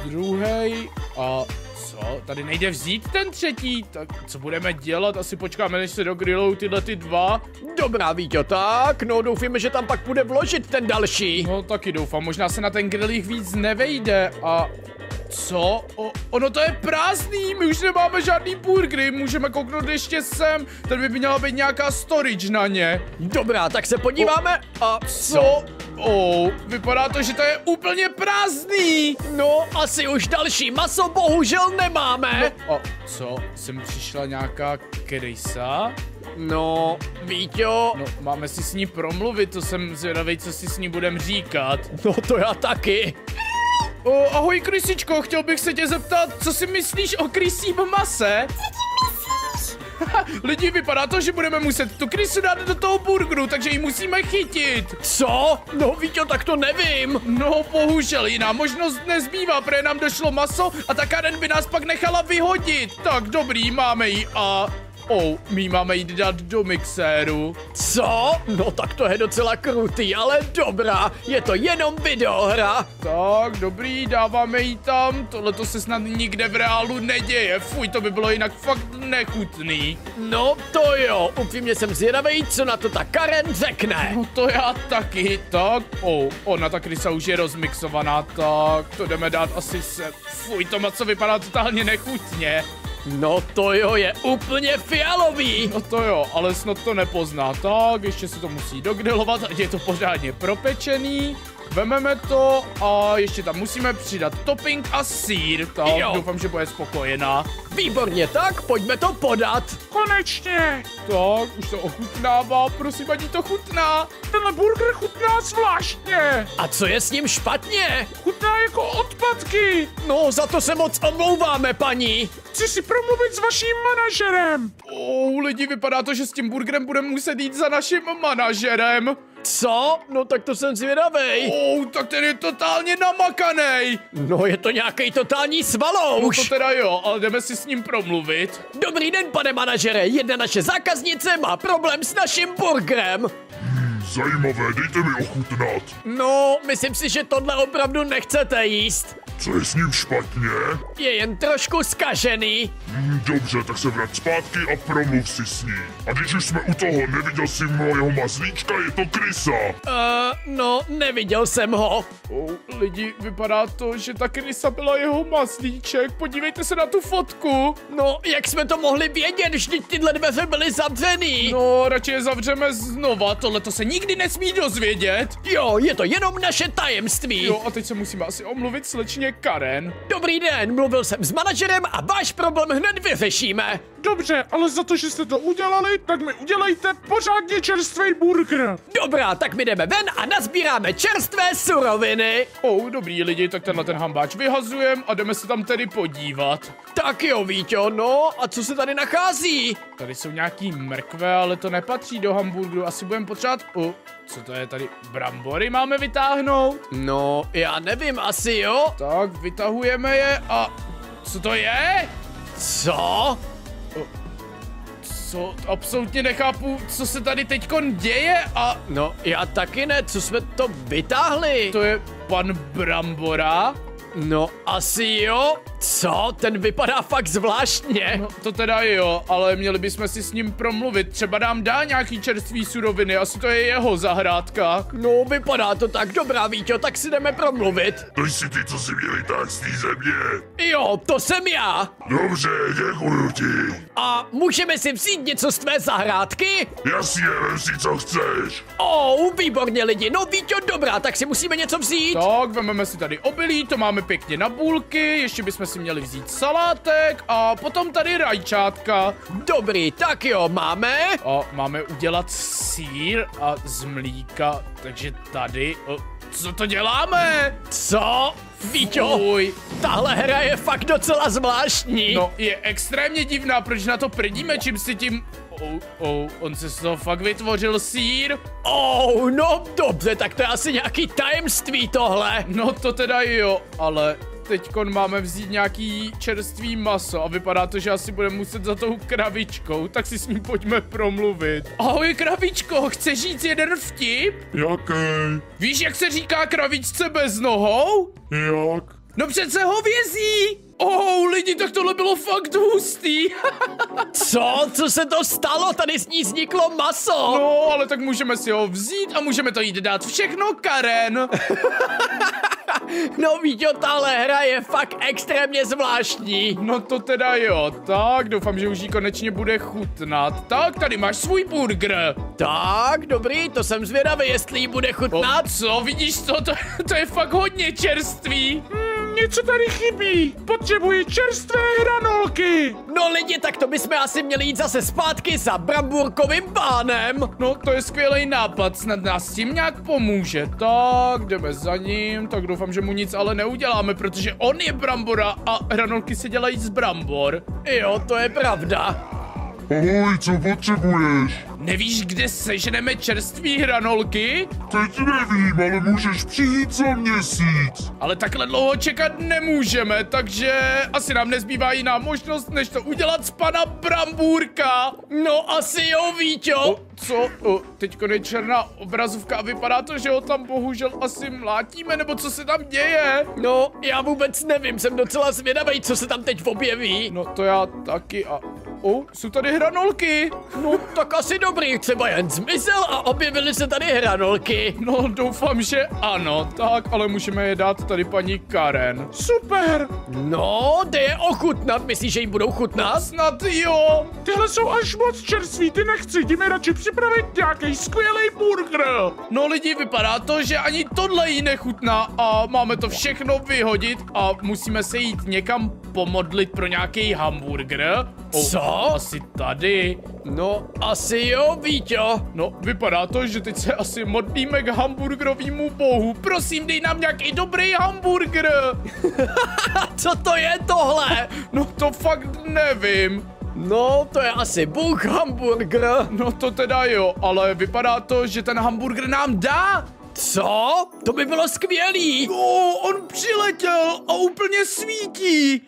druhý a co? Tady nejde vzít ten třetí, tak co budeme dělat? Asi počkáme, než se dogrillují tyhle ty dva. Dobrá, Víťo, tak, no doufíme, že tam pak bude vložit ten další. No taky doufám, možná se na ten grill jich víc nevejde a... Co? Ono to je prázdný, my už nemáme žádný burgery, můžeme kouknout ještě sem, tady by měla být nějaká storage na ně. Dobrá, tak se podíváme a Co? Vypadá to, že to je úplně prázdný. No, asi už další maso bohužel nemáme. A co? Sem přišla nějaká krysa? No, Víťo. No, máme si s ní promluvit, to jsem zvědavej, co si s ní budem říkat. No, to já taky. Ahoj, krysičko, chtěl bych se tě zeptat, co si myslíš o krysím mase? Lidi, vypadá to, že budeme muset tu krysu dát do toho burgeru, takže ji musíme chytit. Co? No, Víťo, tak to nevím. No, bohužel, jiná možnost nezbývá, protože nám došlo maso a ta Karen by nás pak nechala vyhodit. Tak dobrý, máme ji a... my máme jít dát do mixéru. Co? No tak to je docela krutý, ale dobrá, je to jenom videohra. Tak, dobrý, dáváme ji tam, tohle to se snad nikde v reálu neděje, fuj, to by bylo jinak fakt nechutný. No to jo, upřímně jsem zvědavej, co na to ta Karen řekne. No to já taky, tak, ona ta krysa už je rozmixovaná, tak, to jdeme dát asi se, fuj, to maso vypadá totálně nechutně. No to jo, je úplně fialový. No to jo, ale snad to nepozná. Tak, ještě se to musí dogrilovat, ať je to pořádně propečený. Vememe to a ještě tam musíme přidat topping a sýr. Tak, doufám, že bude spokojená. Výborně, tak pojďme to podat. Konečně. Tak, už to ochutnává, prosím, ať to chutná. Tenhle burger chutná zvláštně. A co je s ním špatně? Chutná jako odpadky. No, za to se moc omlouváme, paní. Chci si promluvit s vaším manažerem. Lidi, vypadá to, že s tím burgerem budeme muset jít za naším manažerem. Co? No tak to jsem zvědavej. Tak ten je totálně namakanej. No je to nějaký totální svalouš. No to teda jo, ale jdeme si s ním promluvit. Dobrý den, pane manažere, jedna naše zákaznice má problém s naším burgerem. Zajímavé, dejte mi ochutnat. No, myslím si, že tohle opravdu nechcete jíst. Co je s ním špatně? Je jen trošku zkažený. Dobře, tak se vrať zpátky a promluv si s ní. A když už jsme u toho, neviděl jsi mojeho mazlíčka, je to krysa. No, neviděl jsem ho. Lidi, vypadá to, že ta krysa byla jeho mazlíček. Podívejte se na tu fotku. No, jak jsme to mohli vědět, vždyť tyhle dveře byly zavřený. No, radši je zavřeme znova, tohle to se nikdy nesmí dozvědět. Jo, je to jenom naše tajemství. Jo, a teď se musíme asi omluvit slečně Karen. Dobrý den, mluvil jsem s manažerem a váš problém hned vyřešíme. Dobře, ale za to, že jste to udělali, tak mi udělejte pořádně čerstvý burger. Dobrá, tak my jdeme ven a nazbíráme čerstvé suroviny. Dobrý lidi, tak tenhle ten hambáč vyhazujem a jdeme se tam tedy podívat. Tak jo, Víťo, no a co se tady nachází? Tady jsou nějaký mrkve, ale to nepatří do hamburgeru, asi budeme potřebovat... co to je tady? Brambory máme vytáhnout? No, já nevím, asi jo. Tak, vytahujeme je a... co to je? Co? Co? Absolutně nechápu, co se tady teďkon děje a... No, já taky ne, co jsme to vytáhli? To je pan Brambora? No asi jo. Co? Ten vypadá fakt zvláštně. No, to teda jo, ale měli bychom si s ním promluvit. Třeba nám dá nějaký čerstvý suroviny, asi to je jeho zahrádka. No, vypadá to tak. Dobrá, Víťo, tak si jdeme promluvit. To jsi ty, co si měli tak z té země. Jo, to jsem já. Dobře, děkuju ti. A můžeme si vzít něco z tvé zahrádky? Jasně, vem si, co chceš. Výborně lidi. No, Víťo, dobrá, tak si musíme něco vzít. Tak, vezmeme si tady obilí, to máme pěkně na bulky, ještě bychom si měli vzít salátek a potom tady rajčátka. Dobrý, tak jo, máme. A máme udělat sýr a z mlíka, takže tady, co to děláme? Co? Víťo, tahle hra je fakt docela zvláštní. No, je extrémně divná, proč na to prdíme, čím si tím... on se z toho fakt vytvořil sýr. No dobře, tak to je asi nějaký tajemství tohle. No to teda jo, ale teďkon máme vzít nějaký čerstvý maso a vypadá to, že asi budeme muset za tou kravičkou, tak si s ním pojďme promluvit. Ahoj kravičko, chceš říct jeden vtip? Jaký? Víš, jak se říká kravičce bez nohou? Jak? No přece hovězí! Lidi, tak tohle bylo fakt hustý. Co se to stalo? Tady z ní vzniklo maso. No, ale tak můžeme si ho vzít a můžeme to jít dát všechno Karen. No Víťo, tahle hra je fakt extrémně zvláštní. No to teda jo, tak doufám, že už jí konečně bude chutnat. Tak, tady máš svůj burger. Tak, dobrý, to jsem zvědavý, jestli jí bude chutnat. Co, vidíš co, to je fakt hodně čerstvý. Něco tady chybí. Potřebuji čerstvé hranolky. No lidi, tak to bychom asi měli jít zase zpátky za bramburkovým pánem. No, to je skvělý nápad, snad nás s tím nějak pomůže. Tak, jdeme za ním, tak doufám, že mu nic ale neuděláme, protože on je brambora a hranolky se dělají z brambor. Jo, to je pravda. Ahoj, co potřebuješ? Nevíš, kde seženeme čerstvý hranolky? Teď nevím, ale můžeš přijít za měsíc. Ale takhle dlouho čekat nemůžeme, takže asi nám nezbývá jiná možnost, než to udělat z pana Brambůrka. No asi jo, Víťo. Co? Teďko je černá obrazovka a vypadá to, že ho tam bohužel asi mlátíme, nebo co se tam děje? No, já vůbec nevím, jsem docela zvědavý, co se tam teď objeví. No to já taky a... jsou tady hranolky. No, tak asi dobrý, třeba jen zmizel a objevily se tady hranolky. No, doufám, že ano. Tak, ale můžeme je dát tady paní Karen. Super. No, jde je ochutnat, myslíš, že jim budou chutnat? Snad jo. Tyhle jsou až moc čerství, ty nechci, jdeme radši připravit nějaký skvělý burger. No lidi, vypadá to, že ani tohle jí nechutná a máme to všechno vyhodit a musíme se jít někam pomodlit pro nějaký hamburger. Co? Asi tady. No, asi jo, Víťo. No, vypadá to, že teď se asi modlíme k hamburgerovému bohu. Prosím, dej nám nějaký dobrý hamburger. Co to je tohle? No, to fakt nevím. No, to je asi Bůh hamburger. No to teda jo, ale vypadá to, že ten hamburger nám dá. Co? To by bylo skvělý. On přiletěl a úplně svítí.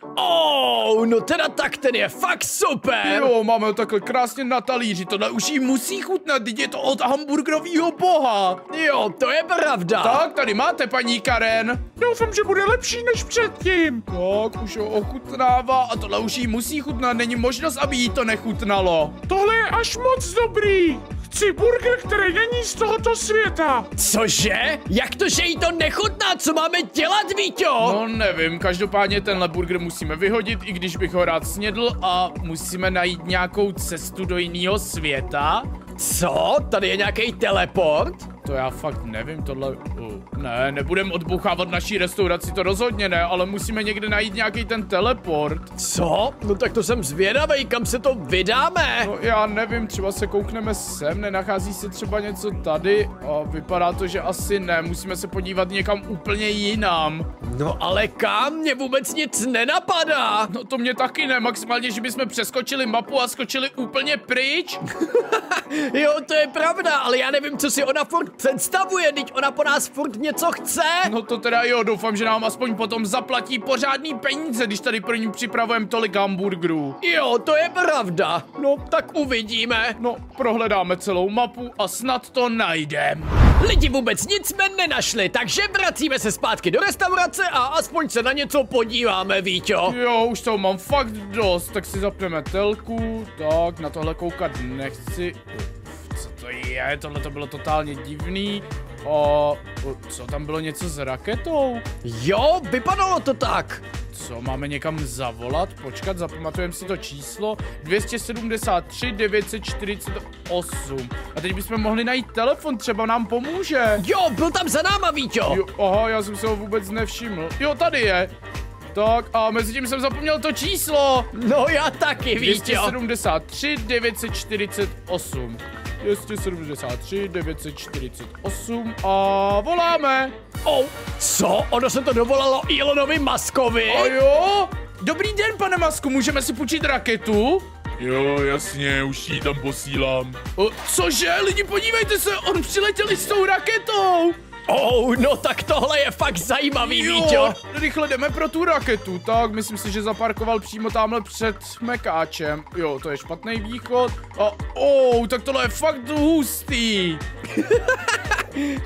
No teda tak ten je fakt super. Jo, máme ho takhle krásně na talíři, tohle už jí musí chutnat, teď je to od hamburgerového boha. Jo, to je pravda. Tak, tady máte paní Karen. Doufám, že bude lepší než předtím. Tak, už ho ochutnává a tohle už jí musí chutnat, není možnost, aby jí to nechutnalo. Tohle je až moc dobrý. Chci burger, který není z tohoto světa. Cože? Jak to, že jí to nechutná? Co máme dělat, Víťo? No nevím, každopádně tenhle burger musíme vyhodit, i když bych ho rád snědl a musíme najít nějakou cestu do jiného světa. Co? Tady je nějaký teleport? To já fakt nevím, tohle... Ne, nebudem odbouchávat naší restauraci, to rozhodně ne, ale musíme někde najít nějaký ten teleport. Co? No tak to jsem zvědavej, kam se to vydáme? No já nevím, třeba se koukneme sem, nenachází se třeba něco tady a vypadá to, že asi ne, musíme se podívat někam úplně jinam. No ale kam? Mně vůbec nic nenapadá. No to mě taky ne, maximálně, že bychom přeskočili mapu a skočili úplně pryč. Jo, to je pravda, ale já nevím, co si ona furt představuje, teď ona po nás furt něco chce. No to teda jo, doufám, že nám aspoň potom zaplatí pořádný peníze, když tady pro ní připravujeme tolik hamburgerů. Jo, to je pravda. No, tak uvidíme. No, prohledáme celou mapu a snad to najdem. Lidi vůbec nic jsme nenašli, takže vracíme se zpátky do restaurace a aspoň se na něco podíváme, Víťo. Jo, už toho mám fakt dost, tak si zapneme telku, tak na tohle koukat nechci. Co to je? Tohle to bylo totálně divný. Co tam bylo něco s raketou? Jo, vypadalo to tak. Co, máme někam zavolat? Počkat, zapamatujeme si to číslo. 273 948. A teď bychom mohli najít telefon, třeba nám pomůže. Jo, byl tam za náma, Víťo. Jo, aha, já jsem se ho vůbec nevšiml. Jo, tady je. Tak a mezi tím jsem zapomněl to číslo. No já taky, Víťo. 273 948. 273 948 a voláme. Co? Ono se to dovolalo Elonovi Muskovi? A jo? Dobrý den, pane Musku, můžeme si půjčit raketu? Jo, jasně, už ji tam posílám. Cože? Lidi, podívejte se, on přiletěl s tou raketou. No tak tohle je fakt zajímavý, Víťo. Rychle jdeme pro tu raketu. Tak, myslím si, že zaparkoval přímo tamhle před mekáčem. Jo, to je špatný východ. Tak tohle je fakt hustý.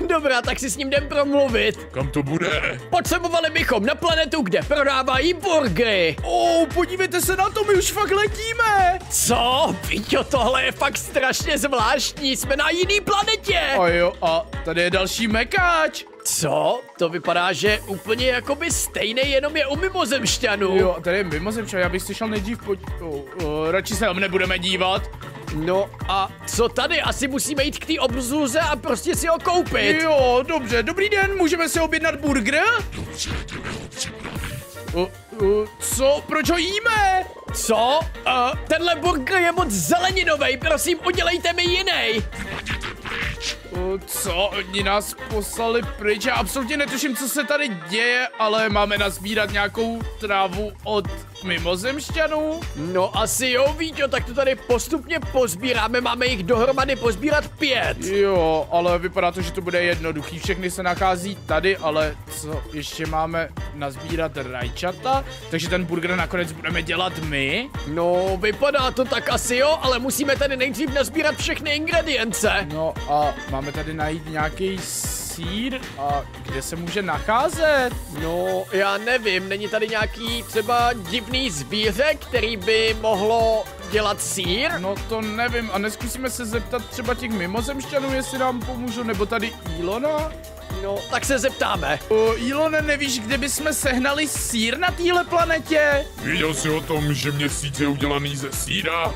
Dobrá, tak si s ním jdem promluvit. Kam to bude? Potřebovali bychom na planetu, kde prodávají burgery. Podívejte se na to, my už fakt letíme. Co? Víťo, tohle je fakt strašně zvláštní, jsme na jiný planetě. A jo, a tady je další mekáč. Co? To vypadá, že úplně jakoby stejný, jenom je u mimozemšťanů. Jo, tady je mimozemšťan, já bych si šel nejdřív radši se tam nebudeme dívat. No a co tady? Asi musíme jít k té obsluze a prostě si ho koupit. Jo, dobře, dobrý den, můžeme si objednat burger? Co? Proč ho jíme? Co? Tenhle burger je moc zeleninovej, prosím, udělejte mi jiný. Co? Oni nás poslali pryč, já absolutně netuším, co se tady děje, ale máme nazbírat nějakou trávu od mimozemšťanů? No asi jo, Víťo, tak to tady postupně pozbíráme, máme jich dohromady pozbírat 5. Jo, ale vypadá to, že to bude jednoduchý, všechny se nachází tady, ale co, ještě máme nazbírat rajčata? Takže ten burger nakonec budeme dělat my? No, vypadá to tak asi jo, ale musíme tady nejdřív nazbírat všechny ingredience. No a máme tady najít nějaký sýr a kde se může nacházet? No, já nevím, není tady nějaký třeba divný zvíře, který by mohlo dělat sýr? No to nevím, a neskusíme se zeptat třeba těch mimozemšťanů, jestli nám pomůžou, nebo tady Elona? No, tak se zeptáme. Elone, nevíš, kde bychom sehnali sýr na téhle planetě? Věděl jsi o tom, že měsíc je udělaný ze sýra?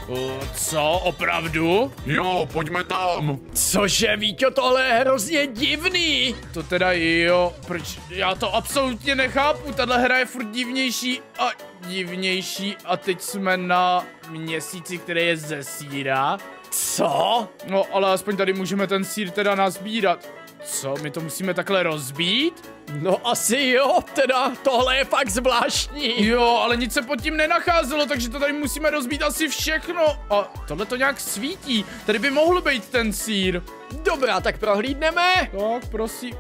Co, opravdu? Jo, pojďme tam. Cože, Víťo, tohle je hrozně divný. To teda jo, proč? Já to absolutně nechápu, tahle hra je furt divnější a divnější a teď jsme na měsíci, který je ze sýra. Co? No, ale aspoň tady můžeme ten sýr teda nazbírat. Co, my to musíme takhle rozbít? No asi jo, teda tohle je fakt zvláštní. Jo, ale nic se pod tím nenacházelo, takže to tady musíme rozbít asi všechno. A tohle to nějak svítí, tady by mohl být ten sýr. Dobrá, tak prohlídneme. Tak, prosím.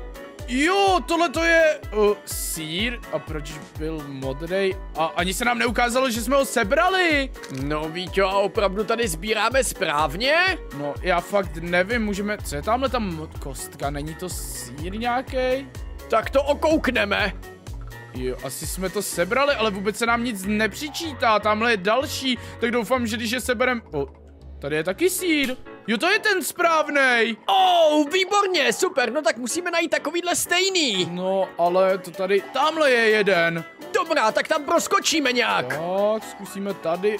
Jo, tohle to je sýr. A proč byl modrej? A ani se nám neukázalo, že jsme ho sebrali. No Víťo, a opravdu tady sbíráme správně? No, já fakt nevím, můžeme... Co je tamhle tam kostka? Není to sýr nějaký? Tak to okoukneme. Jo, asi jsme to sebrali, ale vůbec se nám nic nepřičítá. Tamhle je další, tak doufám, že když je seberem... Tady je taky sýr. Jo, to je ten správnej. Výborně, super, no tak musíme najít takovýhle stejný. No, ale to tady, tamhle je jeden. Dobrá, tak tam proskočíme nějak. Tak, zkusíme tady.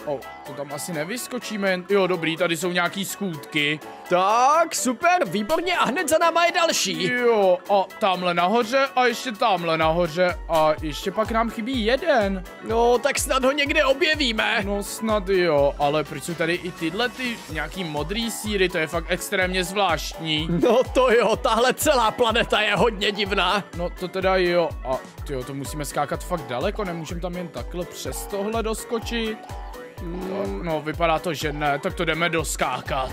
To tam asi nevyskočíme. Jo, dobrý, tady jsou nějaký schůdky. Tak, super, výborně a hned za náma je další. Jo, a tamhle nahoře a ještě tamhle nahoře a ještě pak nám chybí jeden. No, tak snad ho někde objevíme. No snad jo, ale proč jsou tady i tyhle ty nějaký modrý sýry, to je fakt extrémně zvláštní. No to jo, tahle celá planeta je hodně divná. No to teda jo, a tyjo, to musíme skákat fakt daleko, nemůžeme tam jen takhle přes tohle doskočit. No, vypadá to, že ne, tak to jdeme doskákat.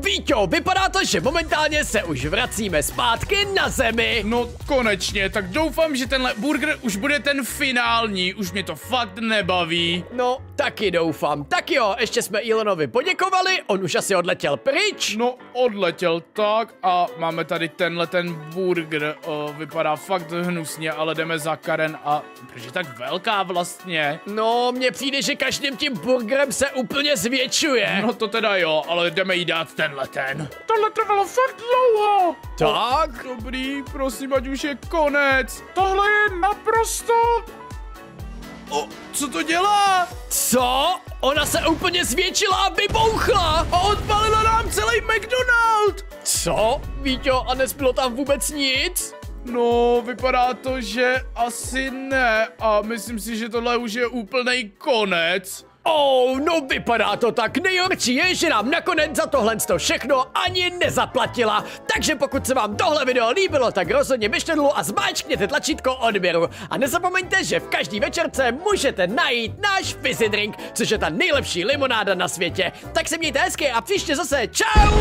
Víťo, vypadá to, že momentálně se už vracíme zpátky na zemi. No, konečně, tak doufám, že tenhle burger už bude ten finální, už mě to fakt nebaví. No, taky doufám. Tak jo, ještě jsme Elonovi poděkovali, on už asi odletěl pryč. No, odletěl tak a máme tady ten burger. Vypadá fakt hnusně, ale jdeme za Karen a... Proč je tak velká vlastně? No, mně přijde, že každým tím burgerem se úplně zvětšuje. No to teda jo, ale jdeme jí dát ten. Tohle trvalo fakt dlouho. Tak? Dobrý, prosím, ať už je konec. Tohle je naprosto... Co to dělá? Co? Ona se úplně zvětšila a vybouchla. A odpalila nám celý McDonald. Co? Víťo, a nezbylo tam vůbec nic? No, vypadá to, že asi ne. A myslím si, že tohle už je úplnej konec. No vypadá to tak. Nejhorší je, že nám nakonec za tohle všechno ani nezaplatila. Takže pokud se vám tohle video líbilo, tak rozhodně běžte dolů a zmáčkněte tlačítko odběru. A nezapomeňte, že v každý večerce můžete najít náš fizzy drink, což je ta nejlepší limonáda na světě. Tak se mějte hezky a příště zase čau!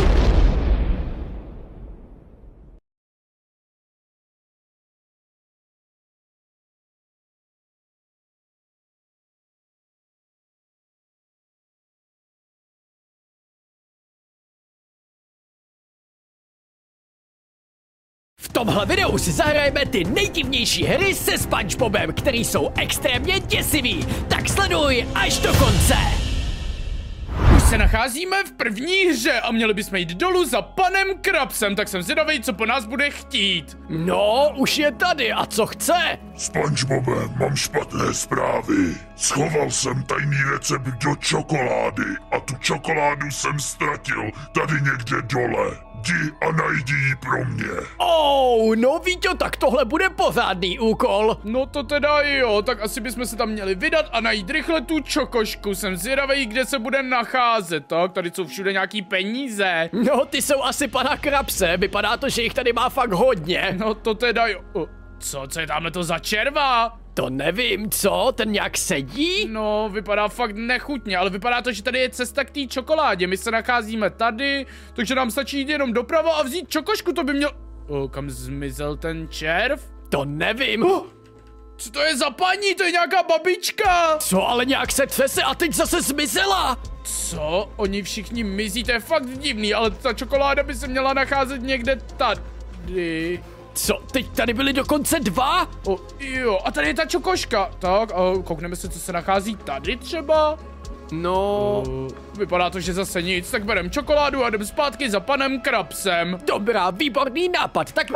V tomhle videu si zahrajeme ty nejdivnější hry se SpongeBobem, který jsou extrémně děsivý. Tak sleduj až do konce. Už se nacházíme v první hře a měli bychom jít dolů za panem Krabsem, tak jsem zvědavej, co po nás bude chtít. No, už je tady a co chce? SpongeBobe, mám špatné zprávy. Schoval jsem tajný recept do čokolády a tu čokoládu jsem ztratil tady někde dole. Jdi a najdi ji pro mě. No Víťo, tak tohle bude pořádný úkol. No to teda jo, tak asi bychom se tam měli vydat a najít rychle tu čokošku. Jsem zvědavej, kde se bude nacházet, tak? Tady jsou všude nějaký peníze. No, ty jsou asi pana Krabse, vypadá to, že jich tady má fakt hodně. No to teda jo. Co je tamhle to za červa? To nevím, co? Ten nějak sedí? No, vypadá fakt nechutně, ale vypadá to, že tady je cesta k té čokoládě. My se nacházíme tady, takže nám stačí jít jenom doprava a vzít čokošku, to by měl... Kam zmizel ten červ? To nevím. Co to je za paní? To je nějaká babička. Co, ale nějak se třese a teď zase zmizela. Co? Oni všichni mizí, to je fakt divný, ale ta čokoláda by se měla nacházet někde tady. Co, teď tady byly dokonce dva? Jo, a tady je ta čokoška. Tak, a koukneme se, co se nachází tady třeba. No... Vypadá to, že zase nic, tak berem čokoládu a jdem zpátky za panem Krabsem. Dobrá, výborný nápad, tak...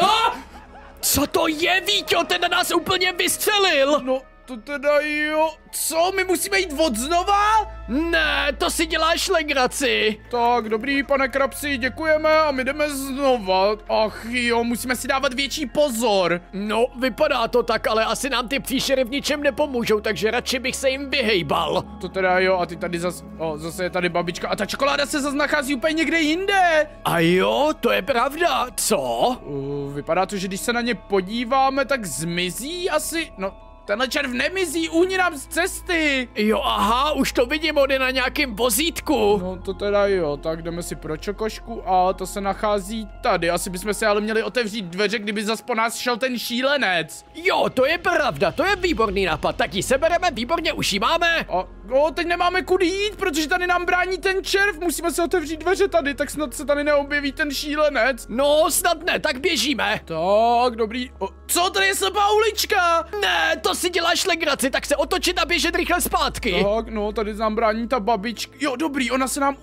Co to je, Víťo, ten na nás úplně vystřelil? No, to teda jo. Co, my musíme jít od znova? Ne, to si děláš legraci. Tak, dobrý, pane Krabsi, děkujeme a my jdeme znova. Ach jo, musíme si dávat větší pozor. No, vypadá to tak, ale asi nám ty příšery v ničem nepomůžou, takže radši bych se jim vyhejbal. To teda jo, a ty tady zase je tady babička a ta čokoláda se zase nachází úplně někde jinde. A jo, to je pravda, co? Vypadá to, že když se na ně podíváme, tak zmizí asi, no... Tenhle červ nemizí, uhni nám z cesty. Jo, aha, už to vidím, on je na nějakém vozítku. No to teda jo, tak jdeme si pro čokošku a to se nachází tady. Asi bychom si ale měli otevřít dveře, kdyby zas po nás šel ten šílenec. Jo, to je pravda, to je výborný nápad, tak ji sebereme, výborně, už ji máme. Teď nemáme kudy jít, protože tady nám brání ten červ, musíme se otevřít dveře tady, tak snad se tady neobjeví ten šílenec. No, snad ne, tak běžíme. Tak, dobrý. Co, tady je slepá ulička? Ne, to si děláš legraci, tak se otočit a běžet rychle zpátky. Tak, no, tady nám brání ta babička. Jo, dobrý, ona se nám...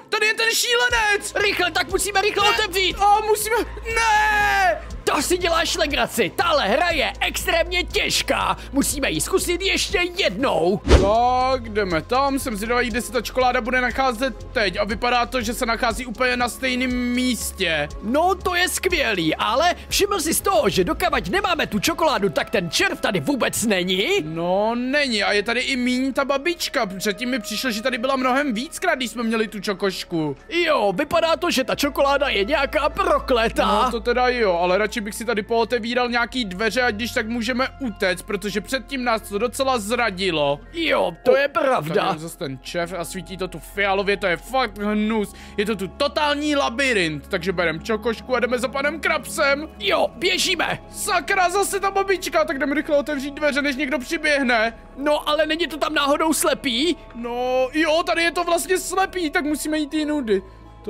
tady je ten šílenec! Rychle, tak musíme rychle otevřít. Musíme... Ne! To si děláš legraci, tahle hra je extrémně těžká. Musíme ji zkusit ještě jednou. Tak, jdeme tam, jsem zvědavý, kde se ta čokoláda bude nacházet teď a vypadá to, že se nachází úplně na stejném místě. No, to je skvělý, ale všiml si z toho, že dokavať nemáme tu čokoládu, tak ten červ tady vůbec není? No, není a je tady i míň ta babička, předtím mi přišlo, že tady byla mnohem víckrát, když jsme měli tu čokošku. Jo, vypadá to, že ta čokoláda je nějaká prokletá. No, to teda jo, ale radši radši bych si tady pootevíral nějaký dveře, ať když tak můžeme utéct, protože předtím nás to docela zradilo. Jo, to je Tady pravda. je zase ten čef a svítí to tu fialově, to je fakt hnus. Je to tu totální labirint, takže bereme čokošku a jdeme za panem Krabsem. Jo, běžíme. Sakra, zase ta babička, tak jdeme rychle otevřít dveře, než někdo přiběhne. No, ale není to tam náhodou slepý? No, jo, tady je to vlastně slepý, tak musíme jít jinudy.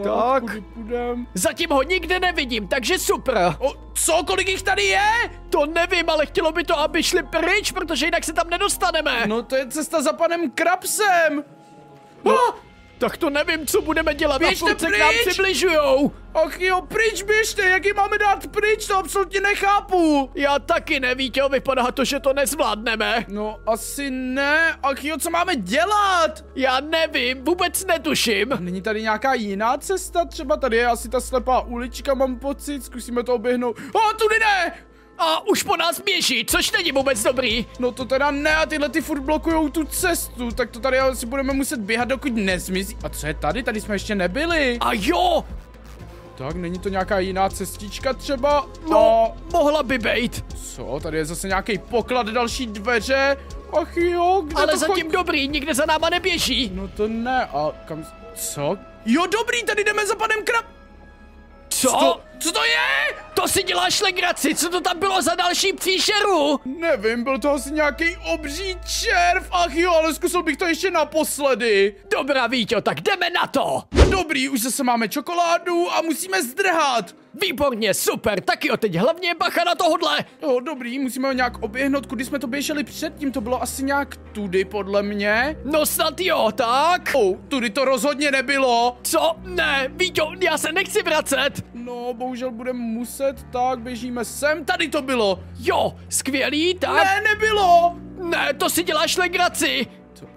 Tak. Kudy půjdem? Zatím ho nikde nevidím, takže super. O, co, kolik jich tady je? To nevím, ale chtělo by to, aby šli pryč, protože jinak se tam nedostaneme. No, to je cesta za panem Krabsem. No, tak to nevím, co budeme dělat. Běžte a furt se k nám pryč! přibližujou. Ach jo, pryč běžte, jak je máme dát pryč, to absolutně nechápu. Já taky neví, vypadá to, že to nezvládneme. No, asi ne. Ach jo, co máme dělat? Já nevím, vůbec netuším. Není tady nějaká jiná cesta? Třeba tady je asi ta slepá ulička, mám pocit, zkusíme to oběhnout. Tudy ne! A už po nás běží, což není vůbec dobrý. No to teda ne, a tyhle ty furt blokujou tu cestu, tak to tady asi budeme muset běhat, dokud nezmizí. A co je tady? Tady jsme ještě nebyli. A jo, Tak, není to nějaká jiná cestička třeba? no, mohla by být. Co? Tady je zase nějaký poklad, další dveře. Ach jo, kde Ale to zatím dobrý, nikde za náma neběží. No to ne, a kam... Co? Jo, dobrý, tady jdeme za panem Co? Co to je? To si děláš legraci, co to tam bylo za další příšeru? Nevím, byl to asi nějaký obří červ. Ach jo, ale zkusil bych to ještě naposledy. Dobrá, Víťo, tak jdeme na to. Dobrý, už zase máme čokoládu a musíme zdrhat. Výborně, super, taky teď hlavně bacha na tohodle. Jo, dobrý, musíme ho nějak oběhnout, kudy jsme to běželi předtím, to bylo asi nějak tudy, podle mě. No snad jo, tak? Tudy to rozhodně nebylo. Co? Ne, Víťo, já se nechci vracet. No, bohužel budeme muset, tak běžíme sem, tady to bylo. Jo, skvělý, tak? Ne, nebylo. Ne, to si děláš legraci.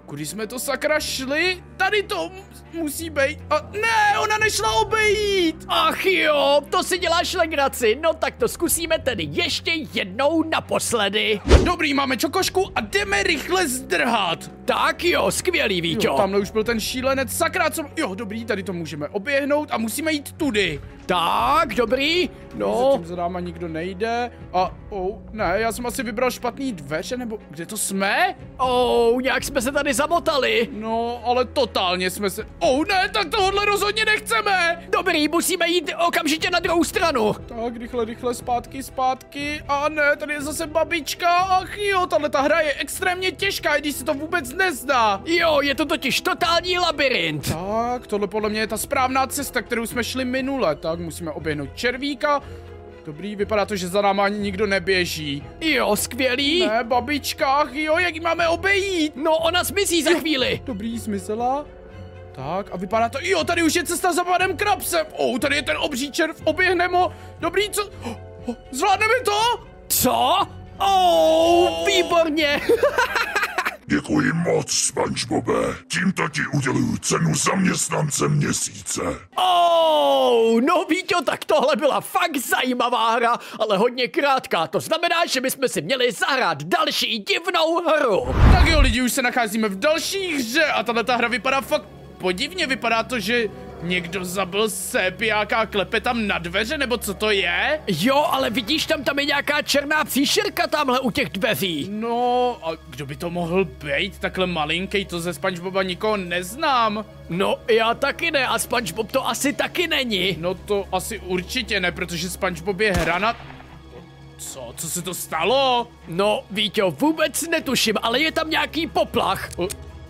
Kudy jsme to sakra šli? Tady to musí být. A ne, ona nešla obejít. Ach jo, to si děláš legraci. No tak to zkusíme tedy ještě jednou naposledy. Dobrý, máme čokošku a jdeme rychle zdrhat. Tak jo, skvělý, Víťo. Jo, tamhle už byl ten šílenec, sakra, co... Jo, dobrý, tady to můžeme oběhnout a musíme jít tudy. Tak, dobrý. No, Zatím za náma nikdo nejde. A, ne, já jsem asi vybral špatný dveře, nebo kde to jsme? nějak jsme se tady zamotali. No, ale totálně jsme se... ne, tak tohle rozhodně nechceme. Dobrý, musíme jít okamžitě na druhou stranu. Tak, rychle, zpátky. A ne, tady je zase babička. Ach jo, tahleta hra je extrémně těžká, i když se to vůbec nezdá. Jo, je to totiž totální labirint. Tak, tohle podle mě je ta správná cesta, kterou jsme šli minule. Tak, musíme oběhnout červíka. Dobrý, vypadá to, že za náma ani nikdo neběží. Jo, skvělý. Ne, babička, ach jo, jak ji máme obejít? No, ona zmizí za chvíli. Dobrý, zmizela. Tak, a vypadá to, jo, tady už je cesta za panem Krabsem. Tady je ten obří červ, oběhneme ho. Dobrý, co? Zvládneme to? Co? Výborně. Děkuji moc, SpongeBobe. Tímto ti uděluju cenu zaměstnance měsíce. No Víťo, tak tohle byla fakt zajímavá hra, ale hodně krátká. To znamená, že bychom si měli zahrát další divnou hru. Tak jo, lidi, už se nacházíme v další hře a tato hra vypadá fakt podivně. Vypadá to, že někdo zabil sépiáka a klepe tam na dveře, nebo co to je? Jo, ale vidíš, tam je nějaká černá příšerka tamhle u těch dveří. No, a kdo by to mohl být? Takhle malinký, to ze SpongeBoba nikoho neznám. No, já taky ne, a SpongeBob to asi taky není. No to asi určitě ne, protože SpongeBob je hra na... Co? Co se to stalo? No, Víťo, vůbec netuším, ale je tam nějaký poplach.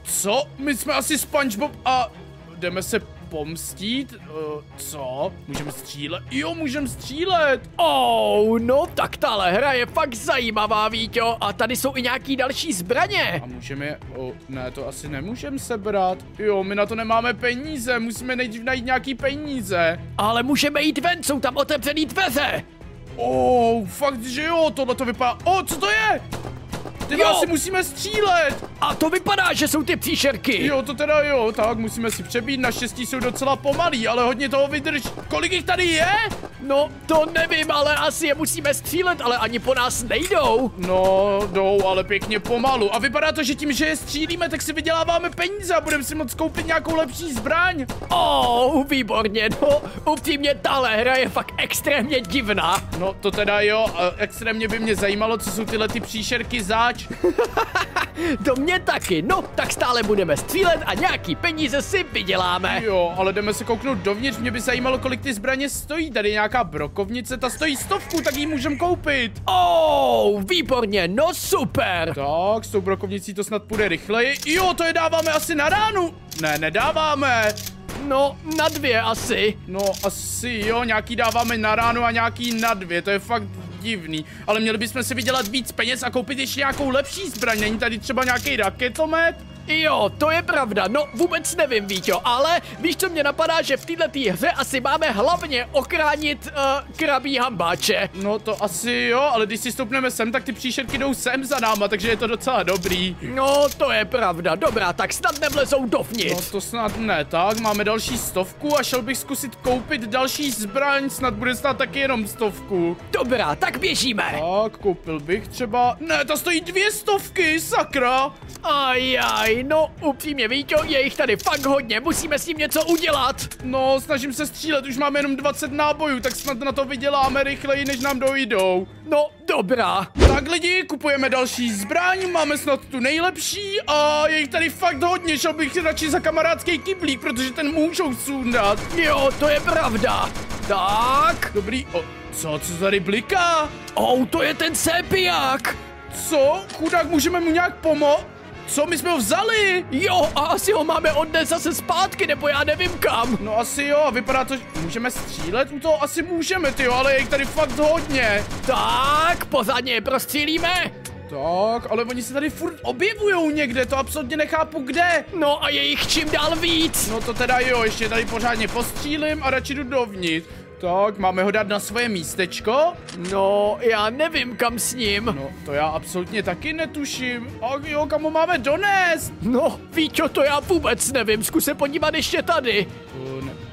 Co? My jsme asi SpongeBob a jdeme se pomstít? Co? Můžeme střílet? Jo, můžeme střílet! No, tak tahle hra je fakt zajímavá, Víťo, a tady jsou i nějaký další zbraně. A můžeme je... ne, to asi nemůžeme sebrat. Jo, my na to nemáme peníze, musíme nejdřív najít nějaký peníze. Ale můžeme jít ven, jsou tam otevřený dveře. Fakt, že jo, tohle to vypadá... co to je? Ty asi musíme střílet! A to vypadá, že jsou ty příšerky. Jo, to teda jo, tak musíme si přebít, naštěstí jsou docela pomalí, ale hodně toho vydrž. Kolik jich tady je? No, to nevím, ale asi je musíme střílet, ale ani po nás nejdou. No, jdou, ale pěkně pomalu. A vypadá to, že tím, že je střílíme, tak si vyděláváme peníze a budeme si moct koupit nějakou lepší zbraň. Výborně, no, upřímně tahle hra je fakt extrémně divná. No, to teda jo, extrémně by mě zajímalo, co jsou tyhle ty příšerky zač. To mě taky, no, tak stále budeme střílet a nějaký peníze si vyděláme. Jo, ale jdeme se kouknout dovnitř, mě by zajímalo, kolik ty zbraně stojí. Tady je nějaká brokovnice, ta stojí 100, tak ji můžem koupit. Výborně, no super. Tak, s tou brokovnicí to snad půjde rychleji. Jo, to je dáváme asi na ránu. Ne, nedáváme. No, na 2 asi. No, asi jo, nějaký dáváme na ráno a nějaký na 2, to je fakt divný. Ale měli bychom si vydělat víc peněz a koupit ještě nějakou lepší zbraň, není tady třeba nějaký raketomet? Jo, to je pravda, no vůbec nevím, Víťo, ale víš, co mě napadá, že v této hře asi máme hlavně ochránit krabí hambáče. No to asi jo, ale když si stoupneme sem, tak ty příšerky jdou sem za náma, takže je to docela dobrý. No, to je pravda, dobrá, tak snad nevlezou dovnitř. No to snad ne, tak máme další 100 a šel bych zkusit koupit další zbraň, snad bude stát taky jenom 100. Dobrá, tak běžíme. Tak, koupil bych třeba, ne, to stojí 200, sakra. Ajaj, no upřímně, Víťo, je jich tady fakt hodně, musíme s tím něco udělat. No, snažím se střílet, už máme jenom 20 nábojů, tak snad na to vyděláme rychleji, než nám dojdou. No, dobrá. Tak lidi, kupujeme další zbraň, máme snad tu nejlepší a je jich tady fakt hodně, šel bych radši za kamarádský kyblík, protože ten můžou sundat. Jo, to je pravda. Tak. Dobrý, co tady bliká? To je ten sépiák. Co? Chudák, můžeme mu nějak pomoct? Co, my jsme ho vzali? Jo, a asi ho máme odnést zase zpátky, nebo já nevím kam. No asi jo, vypadá to, že můžeme střílet? U toho asi můžeme, tyjo, ale je jich tady fakt hodně. Tak, pořádně je prostřílíme. Tak, ale oni se tady furt objevujou někde, to absolutně nechápu kde. No a je jich čím dál víc. No to teda jo, ještě tady pořádně postřílím a radši jdu dovnitř. Tak, máme ho dát na svoje místečko? No, já nevím kam s ním. No, to já absolutně taky netuším. A jo, kam ho máme donést? No, Víťo, to já vůbec nevím, zkus se podívat ještě tady.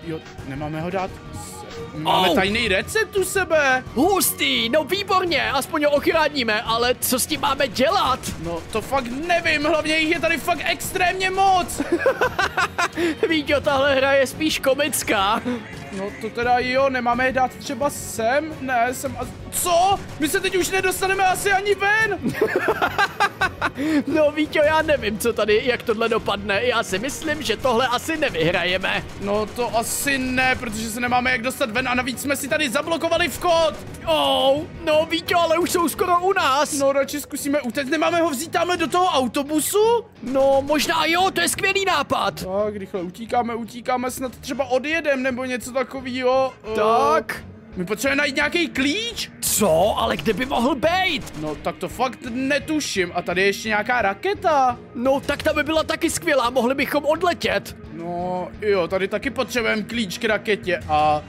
Jo, nemáme ho dát. Máme tajný recept u sebe. Hustý, no výborně, aspoň ho ochráníme, ale co s tím máme dělat? No, to fakt nevím, hlavně jich je tady fakt extrémně moc. Víťo, tahle hra je spíš komická. No to teda jo, nemáme je dát třeba sem? Ne, sem a... Co? My se teď už nedostaneme asi ani ven. No Víťo, já nevím, co tady, jak tohle dopadne. Já si myslím, že tohle asi nevyhrajeme. No to asi ne, protože se nemáme jak dostat ven a navíc jsme si tady zablokovali vchod. No Víťo, ale už jsou skoro u nás. No radši zkusíme utéct, nemáme ho vzít tamhle do toho autobusu? No možná jo, to je skvělý nápad. Tak, rychle utíkáme, snad třeba odjedem nebo něco takovýho. Tak. My potřebujeme najít nějaký klíč? Co? Ale kde by mohl být? No tak to fakt netuším. A tady je ještě nějaká raketa. No tak ta by byla taky skvělá, mohli bychom odletět. No jo, tady taky potřebujeme klíč k raketě. A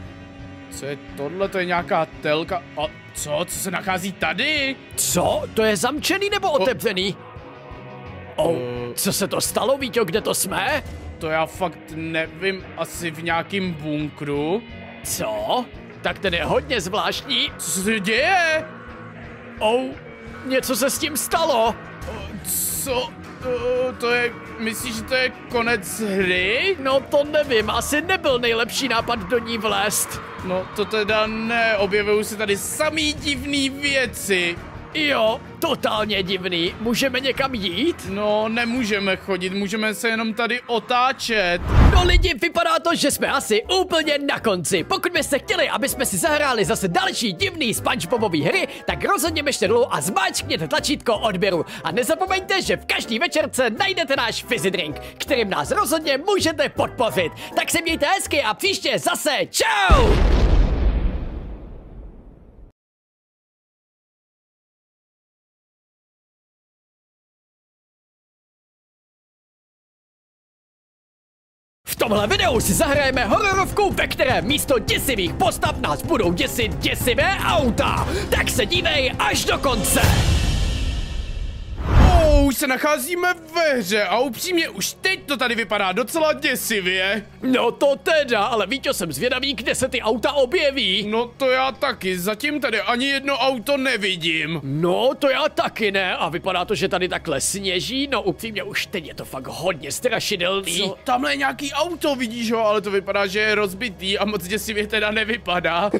co je tohle? To je nějaká telka. A co se nachází tady? Co? To je zamčený nebo otevřený? Co se to stalo, Víťo, kde to jsme? To já fakt nevím, asi v nějakým bunkru. Co? Tak ten je hodně zvláštní. Co se děje? Něco se s tím stalo. Co? To je, myslíš, že to je konec hry? No to nevím, asi nebyl nejlepší nápad do ní vlézt. No to teda ne, objevují se tady samý divný věci. Jo, totálně divný. Můžeme někam jít? No, nemůžeme chodit, můžeme se jenom tady otáčet. No lidi, vypadá to, že jsme asi úplně na konci. Pokud byste chtěli, aby jsme si zahráli zase další divný SpongeBobový hry, tak rozhodně běžte dolů a zmáčkněte tlačítko odběru. A nezapomeňte, že v každý večerce najdete náš fizzy drink, kterým nás rozhodně můžete podpořit. Tak se mějte hezky a příště zase čau! V tomhle videu si zahrajeme hororovku, ve které místo děsivých postav nás budou děsit děsivé auta. Tak se dívej až do konce. už se nacházíme ve hře a upřímně už teď to tady vypadá docela děsivě. No to teda, ale Víťo, jsem zvědavý, kde se ty auta objeví. No to já taky, zatím tady ani jedno auto nevidím. No, to já taky ne, a vypadá to, že tady takhle sněží, no upřímně už teď je to fakt hodně strašidelný. Co? Tamhle je nějaký auto, vidíš ho, ale to vypadá, že je rozbitý a moc děsivě teda nevypadá.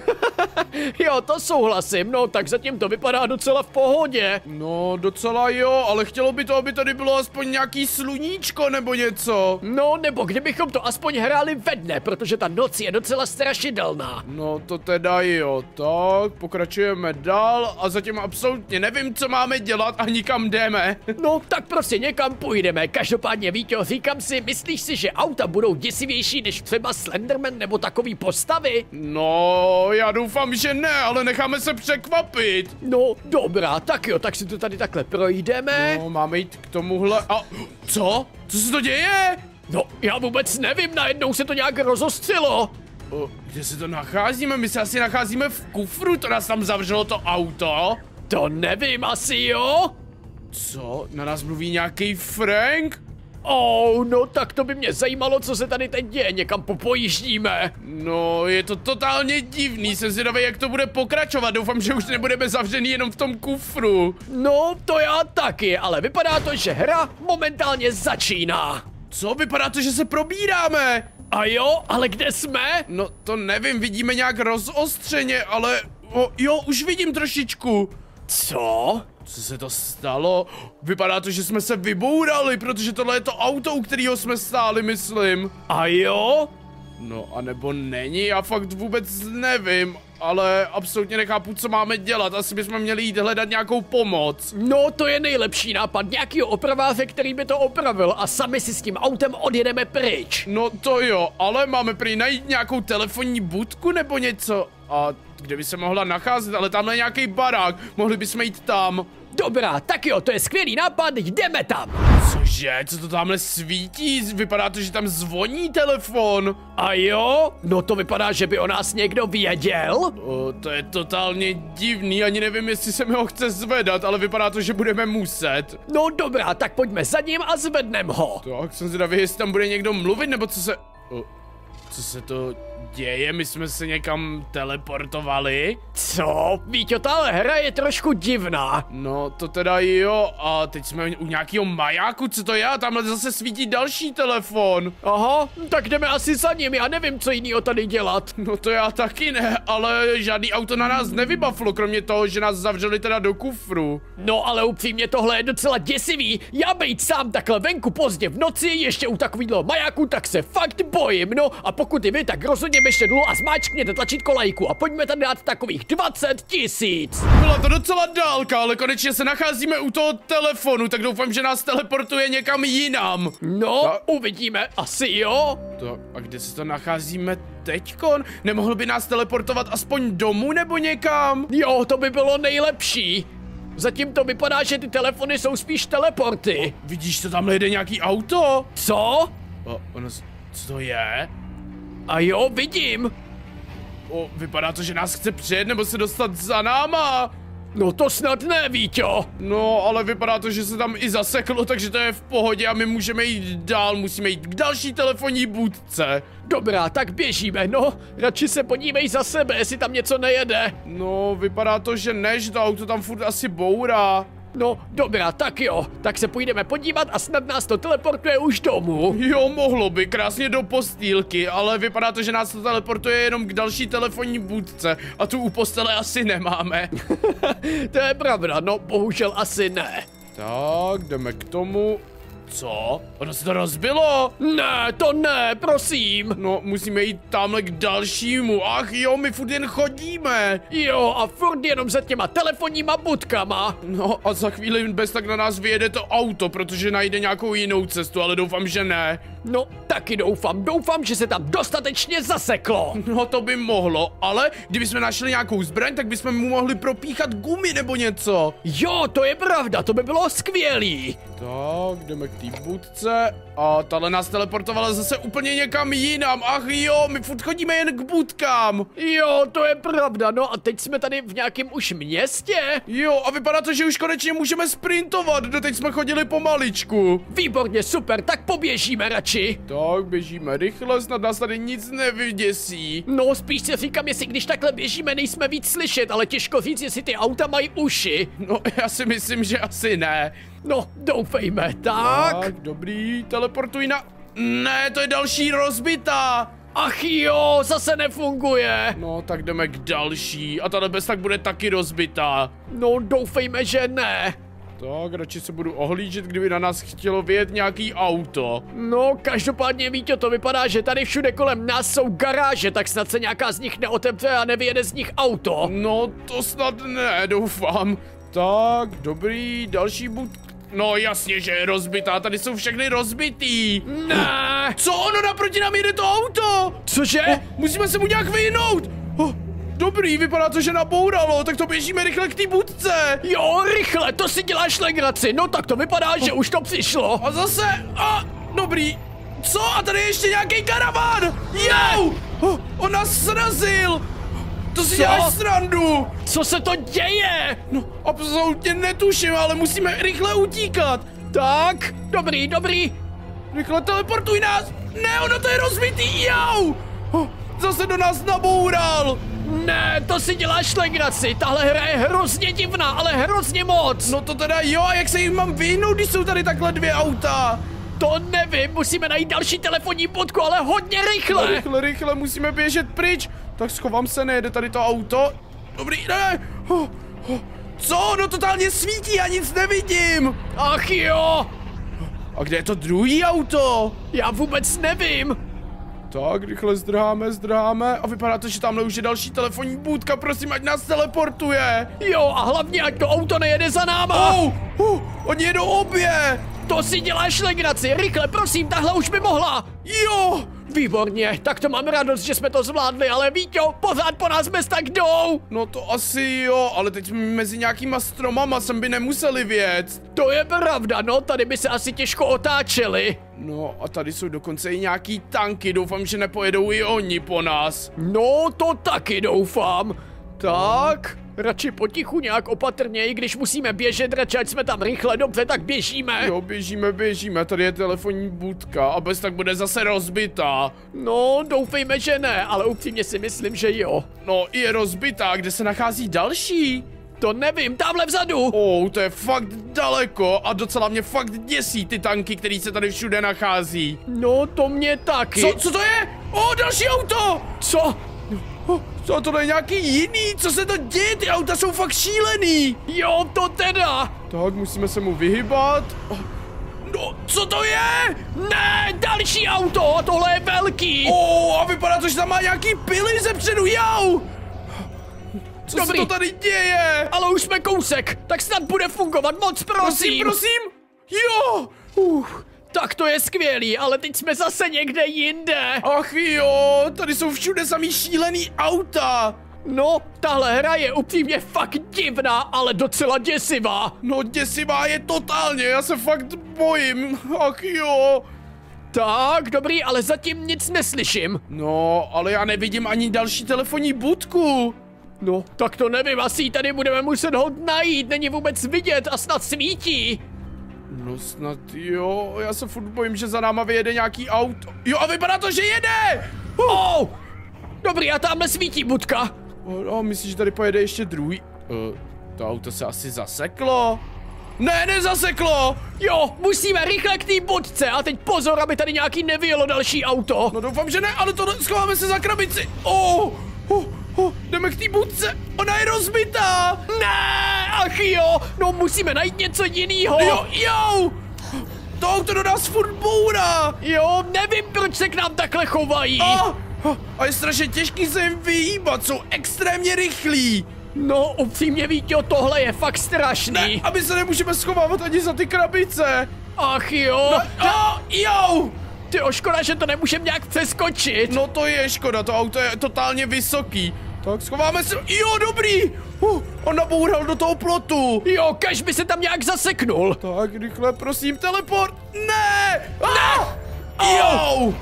Jo, to souhlasím, no tak zatím to vypadá docela v pohodě. No, docela jo, ale chtělo by to, aby tady bylo aspoň nějaký sluníčko nebo něco. No, nebo kdybychom to aspoň hráli ve dne, protože ta noc je docela strašidelná. No, to teda jo, tak, pokračujeme dál a zatím absolutně nevím, co máme dělat a nikam jdeme. No, tak prostě někam půjdeme. Každopádně, Víťo, říkám si, myslíš si, že auta budou děsivější než třeba Slenderman nebo takový postavy? No, já doufám, že ne, ale necháme se překvapit. No, dobrá, tak jo, tak si to tady takhle projdeme. No, máme jít k tomuhle a... Co? Co se to děje? No, já vůbec nevím, najednou se to nějak rozostřilo. Kde se to nacházíme? My se asi nacházíme v kufru, to nás tam zavřelo to auto. To nevím, asi jo? Co? Na nás mluví nějaký Frank? No tak to by mě zajímalo, co se tady teď děje, někam popojíždíme. No, je to totálně divný, jsem zvědavý, jak to bude pokračovat, doufám, že už nebudeme zavřený jenom v tom kufru. No, to já taky, ale vypadá to, že hra momentálně začíná. Co? Vypadá to, že se probíráme. A jo, ale kde jsme? No, to nevím, vidíme nějak rozostřeně, ale... jo, už vidím trošičku. Co? Co se to stalo? Vypadá to, že jsme se vybourali, protože tohle je to auto, u kterého jsme stáli, myslím. A jo? No, anebo není, já fakt vůbec nevím, ale absolutně nechápu, co máme dělat. Asi bychom měli jít hledat nějakou pomoc. No, to je nejlepší nápad, nějakýho opraváře, který by to opravil a sami si s tím autem odjedeme pryč. No to jo, ale máme prý najít nějakou telefonní budku nebo něco. A kde by se mohla nacházet, ale tamhle je nějaký barák, mohli bychom jít tam. Dobrá, tak jo, to je skvělý nápad, jdeme tam. Cože, co to tamhle svítí? Vypadá to, že tam zvoní telefon. A jo? No to vypadá, že by o nás někdo věděl. To je totálně divný, ani nevím, jestli se mi ho chce zvedat, ale vypadá to, že budeme muset. No dobrá, tak pojďme za ním a zvednem ho. Tak jsem zvědavý, jestli tam bude někdo mluvit, nebo co se... Co se to děje? My jsme se někam teleportovali? Co? Víťo, tahle hra je trošku divná. No, to teda jo, a teď jsme u nějakého majáku, co to je? A tamhle zase svítí další telefon. Aha, tak jdeme asi za ním, já nevím, co jinýho tady dělat. No to já taky ne, ale žádný auto na nás nevybaflo, kromě toho, že nás zavřeli teda do kufru. No ale upřímně tohle je docela děsivý. Já bejt sám takhle venku pozdě v noci, ještě u takovýhle majáku, tak se fakt bojím, no a pokud i vy, tak rozhodně běžte dolů a zmáčkněte tlačítko lajku a pojďme tady dát takových 20 000. Byla to docela dálka, ale konečně se nacházíme u toho telefonu, tak doufám, že nás teleportuje někam jinam. No, uvidíme, asi jo. A kde se to nacházíme teďkon? Nemohl by nás teleportovat aspoň domů nebo někam? Jo, to by bylo nejlepší. Zatím to vypadá, že ty telefony jsou spíš teleporty. Vidíš, to tamhle jede nějaký auto? Co? Co to je? A jo, vidím. Vypadá to, že nás chce přijet nebo se dostat za náma. No to snad ne, Víťo. No, ale vypadá to, že se tam i zaseklo, takže to je v pohodě a my můžeme jít dál, musíme jít k další telefonní budce. Dobrá, tak běžíme, no. Radši se podívej za sebe, jestli tam něco nejede. No, vypadá to, že ne, že to auto tam furt asi bourá. No, dobrá, tak jo. Tak se půjdeme podívat a snad nás to teleportuje už domů. Jo, mohlo by, krásně do postýlky, ale vypadá to, že nás to teleportuje jenom k další telefonní budce a tu u postele asi nemáme. To je pravda, no bohužel asi ne. Tak, jdeme k tomu. Co? Ono se to rozbilo? Ne, to ne, prosím. No, musíme jít tamhle k dalšímu. Ach jo, my furt jen chodíme. Jo, a furt jenom za těma telefonníma budkama. No a za chvíli bez tak na nás vyjede to auto, protože najde nějakou jinou cestu, ale doufám, že ne. No, taky doufám, že se tam dostatečně zaseklo. No to by mohlo, ale kdybychom našli nějakou zbraň, tak bychom mu mohli propíchat gumy nebo něco. Jo, to je pravda, to by bylo skvělý. Tak, jdeme k té budce a tahle nás teleportovala zase úplně někam jinam. Ach jo, my furt chodíme jen k budkám. Jo, to je pravda, no a teď jsme tady v nějakém už městě. Jo, a vypadá to, že už konečně můžeme sprintovat, doteď jsme chodili pomaličku. Výborně, super, tak poběžíme radši. Tak, běžíme rychle, snad nás tady nic nevyděsí. No, spíš si říkám, jestli když takhle běžíme, nejsme víc slyšet, ale těžko říct, jestli ty auta mají uši. No, já si myslím, že asi ne. No, doufejme, tak. Dobrý, teleportuj na... Ne, to je další rozbitá. Ach jo, zase nefunguje. No, tak jdeme k další. A ta bez tak bude taky rozbitá. No, doufejme, že ne. Tak, radši se budu ohlížet, kdyby na nás chtělo vyjet nějaký auto. No, každopádně, Víťo, to vypadá, že tady všude kolem nás jsou garáže, tak snad se nějaká z nich neotevře a nevyjede z nich auto. No, to snad ne, doufám. Tak, dobrý, další budka. No jasně, že je rozbitá, tady jsou všechny rozbitý. Ne. Co ono, naproti nám jede to auto? Cože? Musíme se mu nějak vyhnout. Dobrý, vypadá to, že nabouralo, tak to běžíme rychle k té budce. Jo, rychle, to si děláš legraci, no tak to vypadá, že už to přišlo. A zase, dobrý. Co? A tady je ještě nějaký karaván. Jo, on nás srazil. To si děláš srandu. Co se to děje? No, absolutně netuším, ale musíme rychle utíkat. Tak, dobrý. Rychle teleportuj nás. Ne, ono to je rozbitý, jau. Zase do nás naboural. Ne, to si děláš legraci, tahle hra je hrozně divná, ale hrozně moc. No to teda jo, a jak se jim mám vyhnout, když jsou tady takhle dvě auta? To nevím, musíme najít další telefonní budku, ale hodně rychle. No, rychle, musíme běžet pryč. Tak schovám se, nejede tady to auto. Dobrý, ne. Co? No totálně svítí, já nic nevidím. Ach jo. A kde je to druhý auto? Já vůbec nevím. Tak, rychle zdrháme a vypadá to, že tamhle už je další telefonní budka, prosím, ať nás teleportuje. Jo, a hlavně, ať to auto nejede za náma. Oni jedou obě. To si děláš legraci, rychle, prosím, tahle už by mohla. Jo. Výborně, tak to mám radost, že jsme to zvládli, ale Víťo, pořád po nás bez tak jdou. No to asi jo, ale teď jsme mezi nějakýma stromama, sem by nemuseli vjet. To je pravda, no, tady by se asi těžko otáčeli. No a tady jsou dokonce i nějaký tanky, doufám, že nepojedou i oni po nás. No, to taky doufám. Tak, radši potichu nějak opatrněji, když musíme běžet, radši ať jsme tam rychle, dobře, tak běžíme. Jo, běžíme, tady je telefonní budka a bez tak bude zase rozbitá. No, doufejme, že ne, ale upřímně si myslím, že jo. No, je rozbitá, kde se nachází další? To nevím, tamhle vzadu. To je fakt daleko a docela mě fakt děsí ty tanky, který se tady všude nachází. No, to mě taky. Co to je? Další auto! Co? Co, to je nějaký jiný? Co se to děje? Ty auta jsou fakt šílený. Jo, to teda. Tak, musíme se mu vyhybat. No, co to je? Ne, další auto, tohle je velký. A vypadá to, že tam má nějaký pily zepředu, jau. Co se to tady děje? Ale už jsme kousek, tak snad bude fungovat, moc prosím. Prosím. Jo. Tak to je skvělý, ale teď jsme zase někde jinde. Ach jo, tady jsou všude samý šílený auta. No, tahle hra je upřímně fakt divná, ale docela děsivá. No, děsivá je totálně, já se fakt bojím, ach jo. Tak, dobrý, ale zatím nic neslyším. No, ale já nevidím ani další telefonní budku. No, tak to nevím, asi ji tady budeme muset hod najít, není vůbec vidět a snad svítí. No snad jo, já se furt bojím, že za náma vyjede nějaký auto. Jo, a vypadá to, že jede! Dobrý, a tamhle svítí budka. Myslíš, že tady pojede ještě druhý? To auto se asi zaseklo. Ne, nezaseklo! Jo, musíme rychle k té budce a teď pozor, aby tady nějaký nevyjelo další auto. No doufám, že ne, ale to schováme se za krabici. Jdeme k té budce, ona je rozbitá. Ne, ach jo, no musíme najít něco jinýho. Jo, to auto do nás furt bourá. Jo, nevím, proč se k nám takhle chovají. A je strašně těžký se jim vyhýbat, jsou extrémně rychlí. No, upřímně, Víťo, tohle je fakt strašný. Ne, a my se nemůžeme schovávat ani za ty krabice. Ach jo. Jo. Tyjo, škoda, že to nemůžeme nějak přeskočit. No to je škoda, to auto je totálně vysoký. Tak schováme se, jo dobrý, on naboural do toho plotu. Jo, kaž by se tam nějak zaseknul. Tak rychle, prosím, teleport, ne! Jo!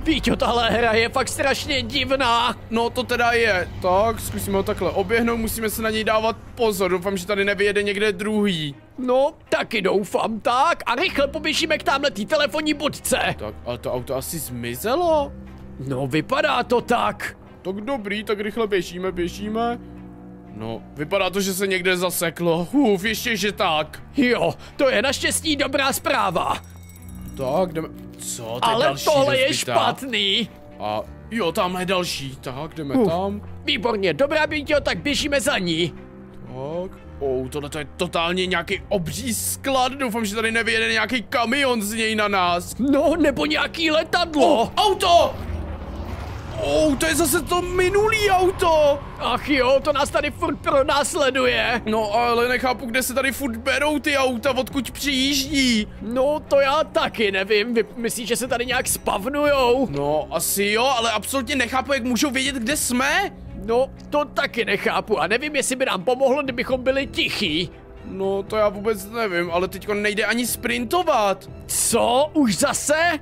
Víťo, tahle hra je fakt strašně divná. No to teda je, tak zkusíme ho takhle oběhnout, musíme se na něj dávat pozor, doufám, že tady nevyjede někde druhý. No, taky doufám, tak. A rychle poběžíme k támhletý telefonní budce. Tak, ale to auto asi zmizelo. No, vypadá to tak. Tak dobrý, tak rychle běžíme. No, vypadá to, že se někde zaseklo. Ještě, že tak. Jo, to je naštěstí dobrá zpráva. Tak, jdeme. Co, to je Ale další tohle je rozbitá. špatný. A jo, tamhle je další. Tak, jdeme tam. Výborně, dobrá, Víťo, tak běžíme za ní. Tak. Tohle to je totálně nějaký obří sklad. Doufám, že tady nevyjede nějaký kamion z něj na nás. No, nebo nějaký letadlo. Auto! To je zase to minulý auto. Ach jo, to nás tady furt pronásleduje. No, ale nechápu, kde se tady furt berou ty auta, odkud přijíždí. No, to já taky nevím. Vy myslíš, že se tady nějak spavnujou? No, asi jo, ale absolutně nechápu, jak můžou vědět, kde jsme. No, to taky nechápu a nevím, jestli by nám pomohlo, kdybychom byli tichí. No, to já vůbec nevím, ale teďko nejde ani sprintovat. Co? Už zase?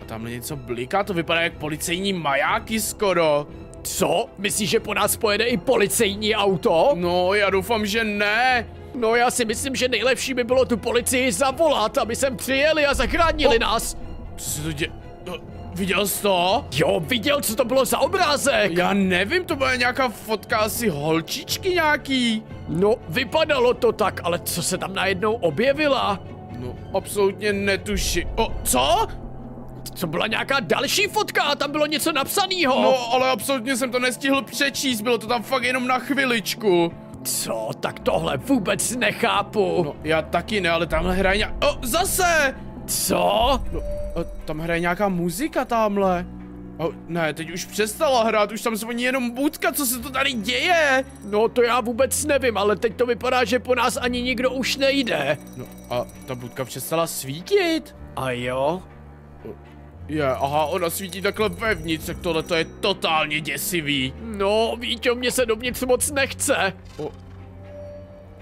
A tamhle něco bliká, to vypadá jak policejní majáky skoro. Co? Myslíš, že po nás pojede i policejní auto? No, já doufám, že ne. No, já si myslím, že nejlepší by bylo tu policii zavolat, aby sem přijeli a zachránili nás. Co se to děje? Viděl jsi to? Jo, viděl, co to bylo za obrázek. Já nevím, to byla nějaká fotka asi holčičky nějaký. No, vypadalo to tak, ale co se tam najednou objevila? No, absolutně netuším. Co? Co byla nějaká další fotka a tam bylo něco napsanýho? No, ale absolutně jsem to nestihl přečíst, bylo to tam fakt jenom na chviličku. Co? Tak tohle vůbec nechápu. No, já taky ne, ale tamhle hraje zase! Co? No, tam hraje nějaká muzika tamhle. Ne, teď už přestala hrát, už tam zvoní jenom budka, co se to tady děje? No to já vůbec nevím, ale teď to vypadá, že po nás ani nikdo už nejde. No a ta budka přestala svítit. A jo? Aha, ona svítí takhle vevnitř, tak tohle to je totálně děsivý. No, Víťo, mě se dovnitř moc nechce.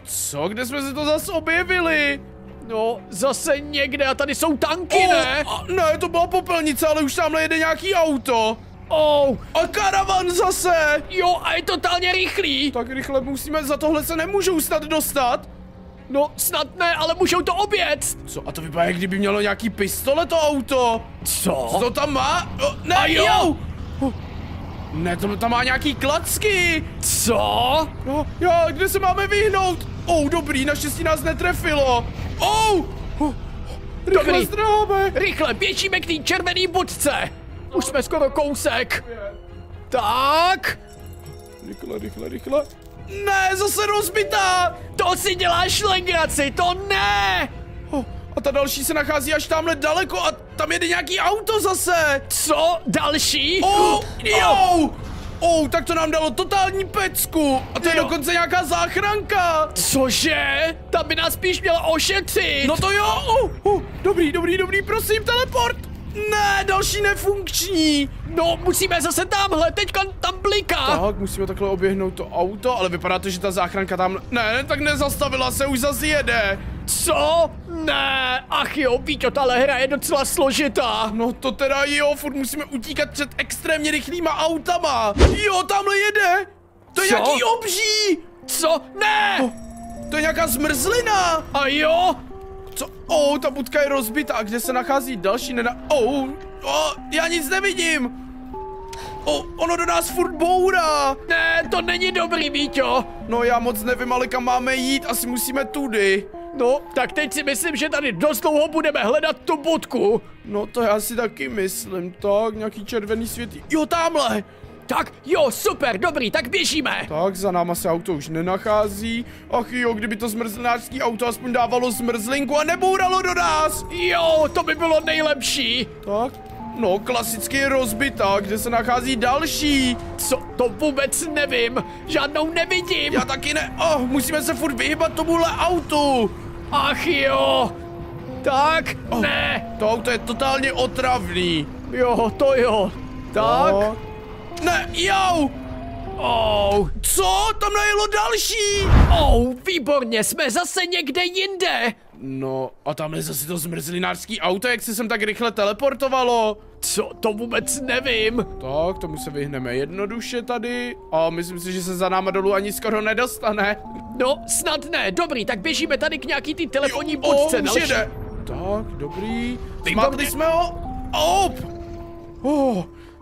Co? Kde jsme se to zase objevili? No, zase někde a tady jsou tanky, ne? Ne, to byla popelnice, ale už tamhle jede nějaký auto. A karavan zase! Jo, a je totálně rychlý. Tak rychle musíme, za tohle se nemůžou snad dostat. No, snad ne, ale můžou to objet. Co? A to vypadá, jak kdyby mělo nějaký pistole to auto. Co? Co to tam má? Ne, a jo! Ne, to tam má nějaký klacky. Co? No, kde se máme vyhnout? Dobrý, naštěstí nás netrefilo. Rychle zdráme. Rychle, běžíme k té červený budce. Už jsme skoro kousek. Tak. Rychle. Ne, zase rozbitá. To si děláš legraci, to ne. A ta další se nachází až tamhle daleko a tam jede nějaký auto zase. Co? Další? Jo. Tak to nám dalo totální pecku. A to je dokonce nějaká záchranka. Cože? Ta by nás spíš měla ošetřit. No to jo. Dobrý, prosím, teleport. Ne, další nefunkční. No, musíme zase tamhle, teďka tam bliká. Tak, musíme takhle oběhnout to auto, ale vypadá to, že ta záchranka tam... Ne, tak nezastavila se, už zase jede. Co? Ne, ach jo, Víťo, tahle hra je docela složitá. No to teda jo, furt musíme utíkat před extrémně rychlýma autama. Jo, tamhle jede. To je nějaký obří. Co? Ne! To je nějaká zmrzlina. A jo? Co? Ta budka je rozbitá, kde se nachází další já nic nevidím. Ono do nás furt bourá. Ne, to není dobrý, Víťo. No já moc nevím, ale kam máme jít, asi musíme tudy. No, tak teď si myslím, že tady dost dlouho budeme hledat tu budku. No to já si taky myslím, tak nějaký červený světý. Jo, tamhle. Tak jo, super, dobrý, tak běžíme. Tak, za náma se auto už nenachází. Ach jo, kdyby to zmrzlinářský auto aspoň dávalo zmrzlinku a nebouralo do nás. Jo, to by bylo nejlepší. Tak, no, klasicky rozbitá, kde se nachází další. Co, to vůbec nevím, žádnou nevidím. Já taky ne, musíme se furt vyhybat tomuhle autu. Ach jo. Tak, ne. To auto je totálně otravný. Jo, to jo. Tak. No. Ne, jau! Oh, Co? Tam najelo další! výborně, jsme zase někde jinde. No, a tam je zase to zmrzlinářský auto, jak se sem tak rychle teleportovalo. Co, to vůbec nevím. Tak, tomu se vyhneme jednoduše tady. A myslím si, že se za náma dolů ani skoro nedostane. No, snad ne. Dobrý, tak běžíme tady k nějaký ty telefonní budce. Už další. jede. Tak, dobrý. Výborně. Zmátli jsme ho.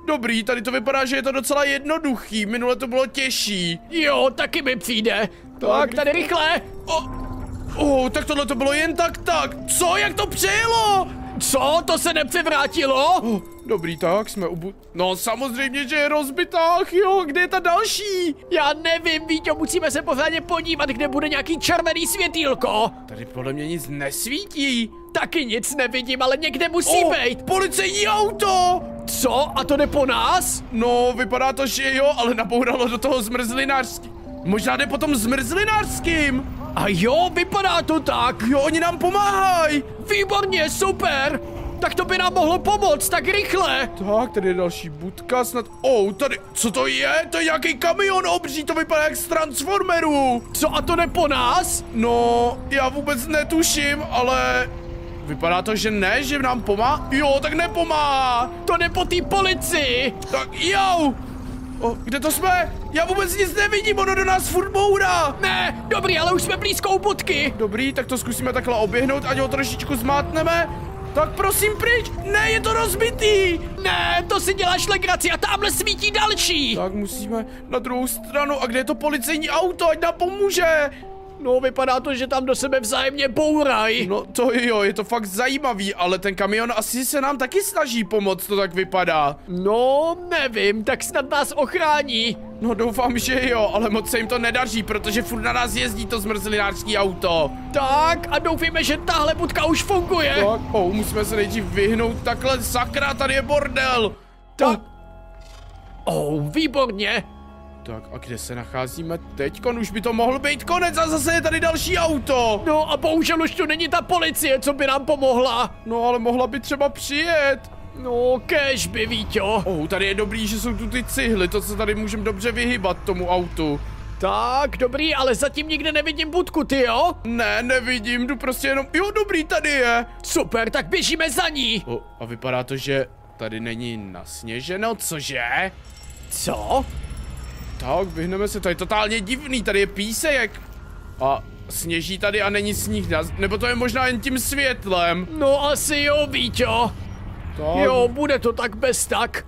Dobrý, tady to vypadá, že je to docela jednoduchý. Minule to bylo těžší. Jo, taky mi přijde. Tak, tady rychle. Tak tohle to bylo jen tak. Co? Jak to přejelo? Co? To se nepřevrátilo? Dobrý, tak jsme No samozřejmě, že je rozbitá. Jo, kde je ta další? Já nevím, Víťo, musíme se pořádně podívat, kde bude nějaký červený světýlko. Tady podle mě nic nesvítí. Taky nic nevidím, ale někde musí být. Policejní auto! Co? A to jde po nás? No, vypadá to, že jo, ale nabouralo do toho zmrzlinářský. Možná jde potom zmrzlinářským. A jo, vypadá to tak. Jo, oni nám pomáhají. Výborně, super. Tak to by nám mohlo pomoct, tak rychle. Tak, tady je další budka snad. Tady, co to je? To je nějaký kamion obří, to vypadá jak z Transformerů. Co, a to jde po nás? No, já vůbec netuším, ale vypadá to, že ne, že nám pomáhá. Jo, tak nepomáhá. To jde po té policii. Tak jau. Kde to jsme? Já vůbec nic nevidím, ono do nás furt bourá. Ne, dobrý, ale už jsme blízko u budky. Dobrý, tak to zkusíme takhle oběhnout, ať ho trošičku zmátneme. Tak prosím pryč, ne, je to rozbitý. Ne, to si děláš legraci a tamhle svítí další. Tak musíme na druhou stranu, a kde je to policejní auto, ať nám pomůže. No, vypadá to, že tam do sebe vzájemně bourají. No to jo, je to fakt zajímavý, ale ten kamion asi se nám taky snaží pomoct, to tak vypadá. No, nevím, tak snad nás ochrání. No doufám, že jo, ale moc se jim to nedaří, protože furt na nás jezdí to zmrzlinářský auto. Tak a doufíme, že tahle budka už funguje. Tak, musíme se nejdřív vyhnout takhle, sakra, tady je bordel. Tak. Výborně. Tak a kde se nacházíme teďkon? Už by to mohl být konec a zase je tady další auto. No a bohužel už tu není ta policie, co by nám pomohla. No ale mohla by třeba přijet. No, kéž by, Víťo. Tady je dobrý, že jsou tu ty cihly, to se tady můžeme dobře vyhybat tomu autu. Tak, dobrý, ale zatím nikde nevidím budku, ty jo? Ne, nevidím, jdu prostě jenom, jo, dobrý, tady je. Super, tak běžíme za ní. A vypadá to, že tady není nasněženo, cože? Co? Tak, vyhneme se, to je totálně divný, tady je písek. A sněží tady a není sníh, nebo to je možná jen tím světlem. No asi jo, Víťo. Tak. Jo, bude to tak bez tak.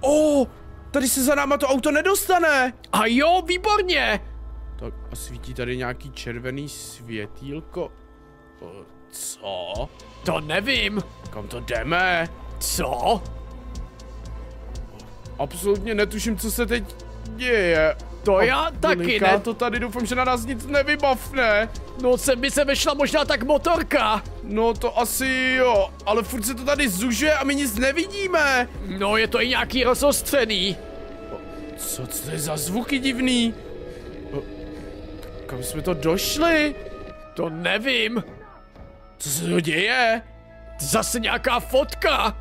Tady se za náma to auto nedostane. A jo, výborně. Tak a svítí tady nějaký červený světýlko. Co? To nevím. Kam to jdeme? Co? Absolutně netuším, co se teď děje. To já taky Vyniká ne. to tady, doufám, že na nás nic nevybavne. No sem by se vešla možná tak motorka. No to asi jo, ale furt se to tady zužuje a my nic nevidíme. No je to i nějaký rozostřený. Co to je za zvuky divný? Kam jsme to došli? To nevím. Co se to děje? Zase nějaká fotka.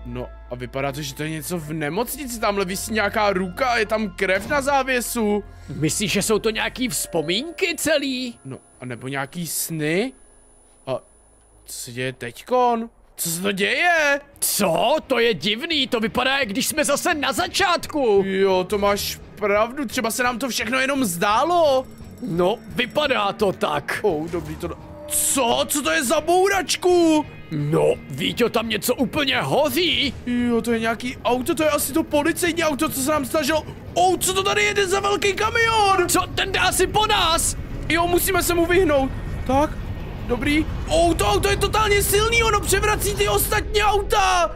No a vypadá to, že to je něco v nemocnici, tamhle visí nějaká ruka a je tam krev na závěsu. Myslíš, že jsou to nějaký vzpomínky celý? No a nebo nějaký sny? A co se děje teďkon? Co se to děje? Co? To je divný, to vypadá, jak když jsme zase na začátku. Jo, to máš pravdu, třeba se nám to všechno jenom zdálo. No, vypadá to tak. Dobrý to... Co? Co to je za bouračku? No, Víťo, tam něco úplně hoří. Jo, to je nějaký auto, to je asi to policejní auto, co se nám snažilo... co to tady jede za velký kamion? Co, ten jde asi po nás. Jo, musíme se mu vyhnout. Tak, dobrý. To auto je totálně silný, ono převrací ty ostatní auta.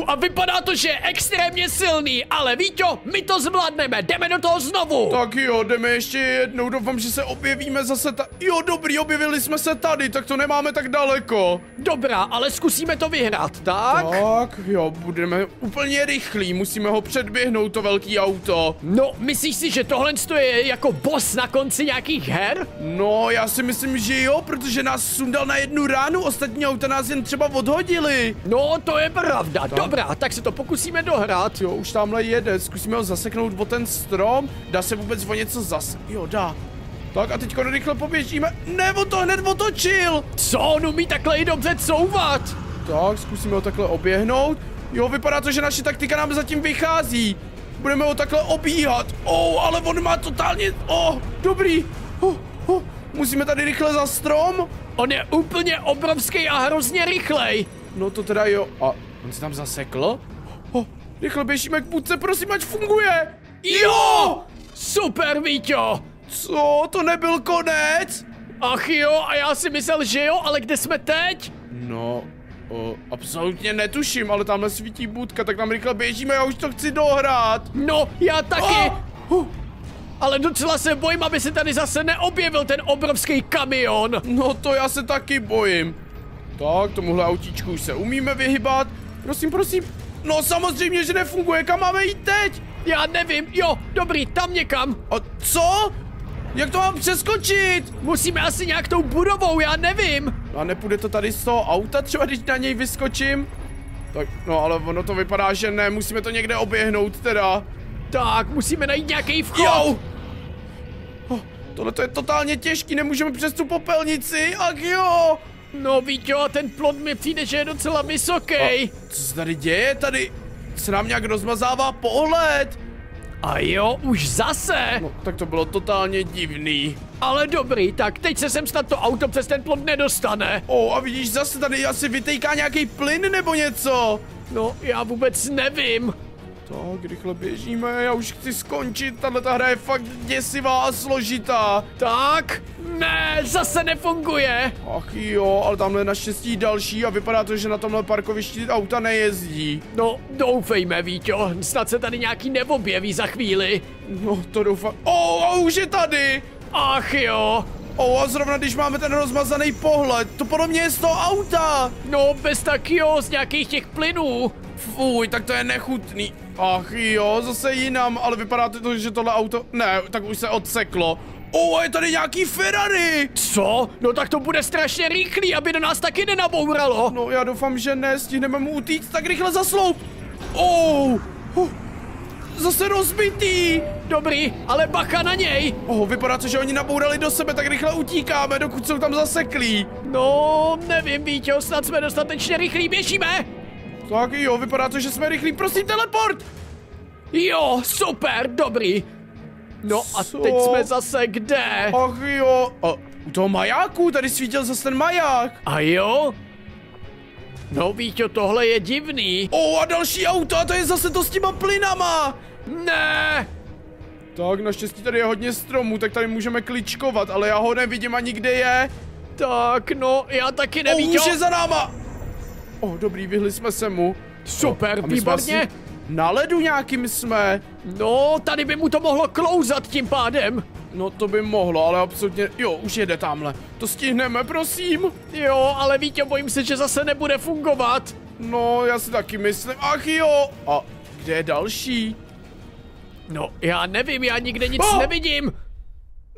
A vypadá to, že je extrémně silný, ale Víťo, my to zvládneme, jdeme do toho znovu. Tak jo, jdeme ještě jednou, doufám, že se objevíme zase Jo, dobrý, objevili jsme se tady, tak to nemáme tak daleko. Dobrá, ale zkusíme to vyhrát, tak? Tak, jo, budeme úplně rychlí, musíme ho předběhnout, to velký auto. No, myslíš si, že tohle je jako boss na konci nějakých her? No, já si myslím, že jo, protože nás sundal na jednu jednu ránu, ostatní auta nás jen třeba odhodili. No, to je pravda. Dobrá, tak se to pokusíme dohrát. Jo, už tamhle jede, zkusíme ho zaseknout o ten strom. Dá se vůbec o něco Jo, dá. Tak a teďko rychle poběžíme. Ne, on to hned otočil. Co, on umí takhle i dobře couvat? Tak, zkusíme ho takhle oběhnout. Jo, vypadá to, že naše taktika nám zatím vychází. Budeme ho takhle obíhat. Ale on má totálně... dobrý. Musíme tady rychle za strom. On je úplně obrovský a hrozně rychlej. No to teda jo. A on se tam zasekl? Rychle běžíme k budce, prosím, ať funguje. Jo! Super, Víťo. Co? To nebyl konec? Ach jo, a já si myslel, že jo, ale kde jsme teď? No, absolutně netuším, ale tamhle svítí budka, tak tam rychle běžíme, já už to chci dohrát. No, já taky. Ale docela se bojím, aby se tady zase neobjevil ten obrovský kamion. No to já se taky bojím. Tak, tomuhle autíčku už se umíme vyhybat. Prosím, prosím. No samozřejmě, že nefunguje, kam máme jít teď? Já nevím, jo, dobrý, tam někam. A co? Jak to mám přeskočit? Musíme asi nějak tou budovou, já nevím. A nepůjde to tady z toho auta, třeba když na něj vyskočím? Tak, no ale ono to vypadá, že ne, musíme to někde oběhnout teda. Tak, musíme najít nějaký vchod. Jo! Tohle to je totálně těžký, nemůžeme přes tu popelnici, ach jo! No Víťo, ten plot mi přijde, že je docela vysoký. Co se tady děje? Tady se nám nějak rozmazává pohled. A jo, už zase. No, tak to bylo totálně divný. Ale dobrý, tak teď se sem snad to auto přes ten plot nedostane. A vidíš, zase tady asi vytejká nějaký plyn nebo něco. No, já vůbec nevím. Tak, rychle běžíme, já už chci skončit, tahleta hra je fakt děsivá a složitá. Tak, ne, zase nefunguje. Ach jo, ale tamhle naštěstí další a vypadá to, že na tomhle parkovišti auta nejezdí. No, doufejme, Víťo, snad se tady nějaký neobjeví za chvíli. No, to doufám. A už je tady. Ach jo. A zrovna když máme ten rozmazaný pohled, to podle mě je z toho auta. No, bez tak jo, z nějakých těch plynů. Fuj, tak to je nechutný. Ach jo, zase jinam, ale vypadá to, že tohle auto... Ne, tak už se odseklo. A je tady nějaký Ferrari! Co? No tak to bude strašně rychlý, aby do nás taky nenabouralo. No já doufám, že ne, stihneme mu utíct, tak rychle zasloup. Zase rozbitý. Dobrý, ale bacha na něj. Vypadá to, že oni nabourali do sebe, tak rychle utíkáme, dokud jsou tam zaseklí. No, nevím, Víťo, snad jsme dostatečně rychlí, běžíme. Tak jo, vypadá to, že jsme rychlí, prosím, teleport! Jo, super, dobrý. No a teď jsme zase kde? Ach jo, u toho majáku, tady svítil zase ten maják. A jo? No Víťo, tohle je divný. A další auto, a to je zase to s těma plynama. Ne! Tak naštěstí tady je hodně stromů, tak tady můžeme kličkovat, ale já ho nevidím ani kde je. Tak no, já taky nevím. Už je za náma. Dobrý, vyhli jsme se mu. Super, výborně. Na ledu nějakým jsme. No, tady by mu to mohlo klouzat tím pádem. No to by mohlo, ale absolutně, jo, už jede tamhle. To stihneme, prosím. Jo, ale Víťo, bojím se, že zase nebude fungovat. No, já si taky myslím, ach jo. A kde je další? No, já nevím, já nikde nic nevidím.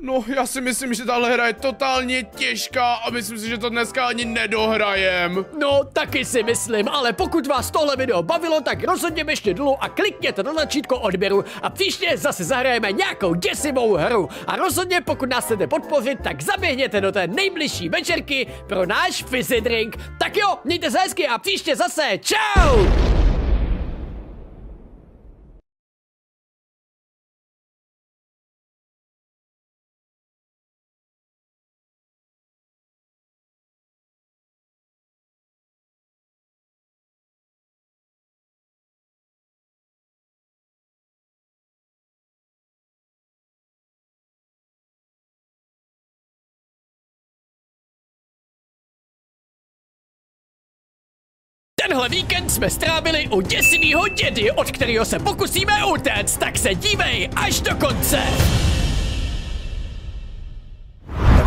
No, já si myslím, že tahle hra je totálně těžká a myslím si, že to dneska ani nedohrajem. No, taky si myslím, ale pokud vás tohle video bavilo, tak rozhodně běžte dolů a klikněte na tlačítko odběru a příště zase zahrajeme nějakou děsivou hru. A rozhodně, pokud nás chcete podpořit, tak zaběhněte do té nejbližší večerky pro náš fizzy drink. Tak jo, mějte se hezky a příště zase. Čau! Tenhle víkend jsme strávili u děsivýho dědy, od kterého se pokusíme utéct, tak se dívej až do konce.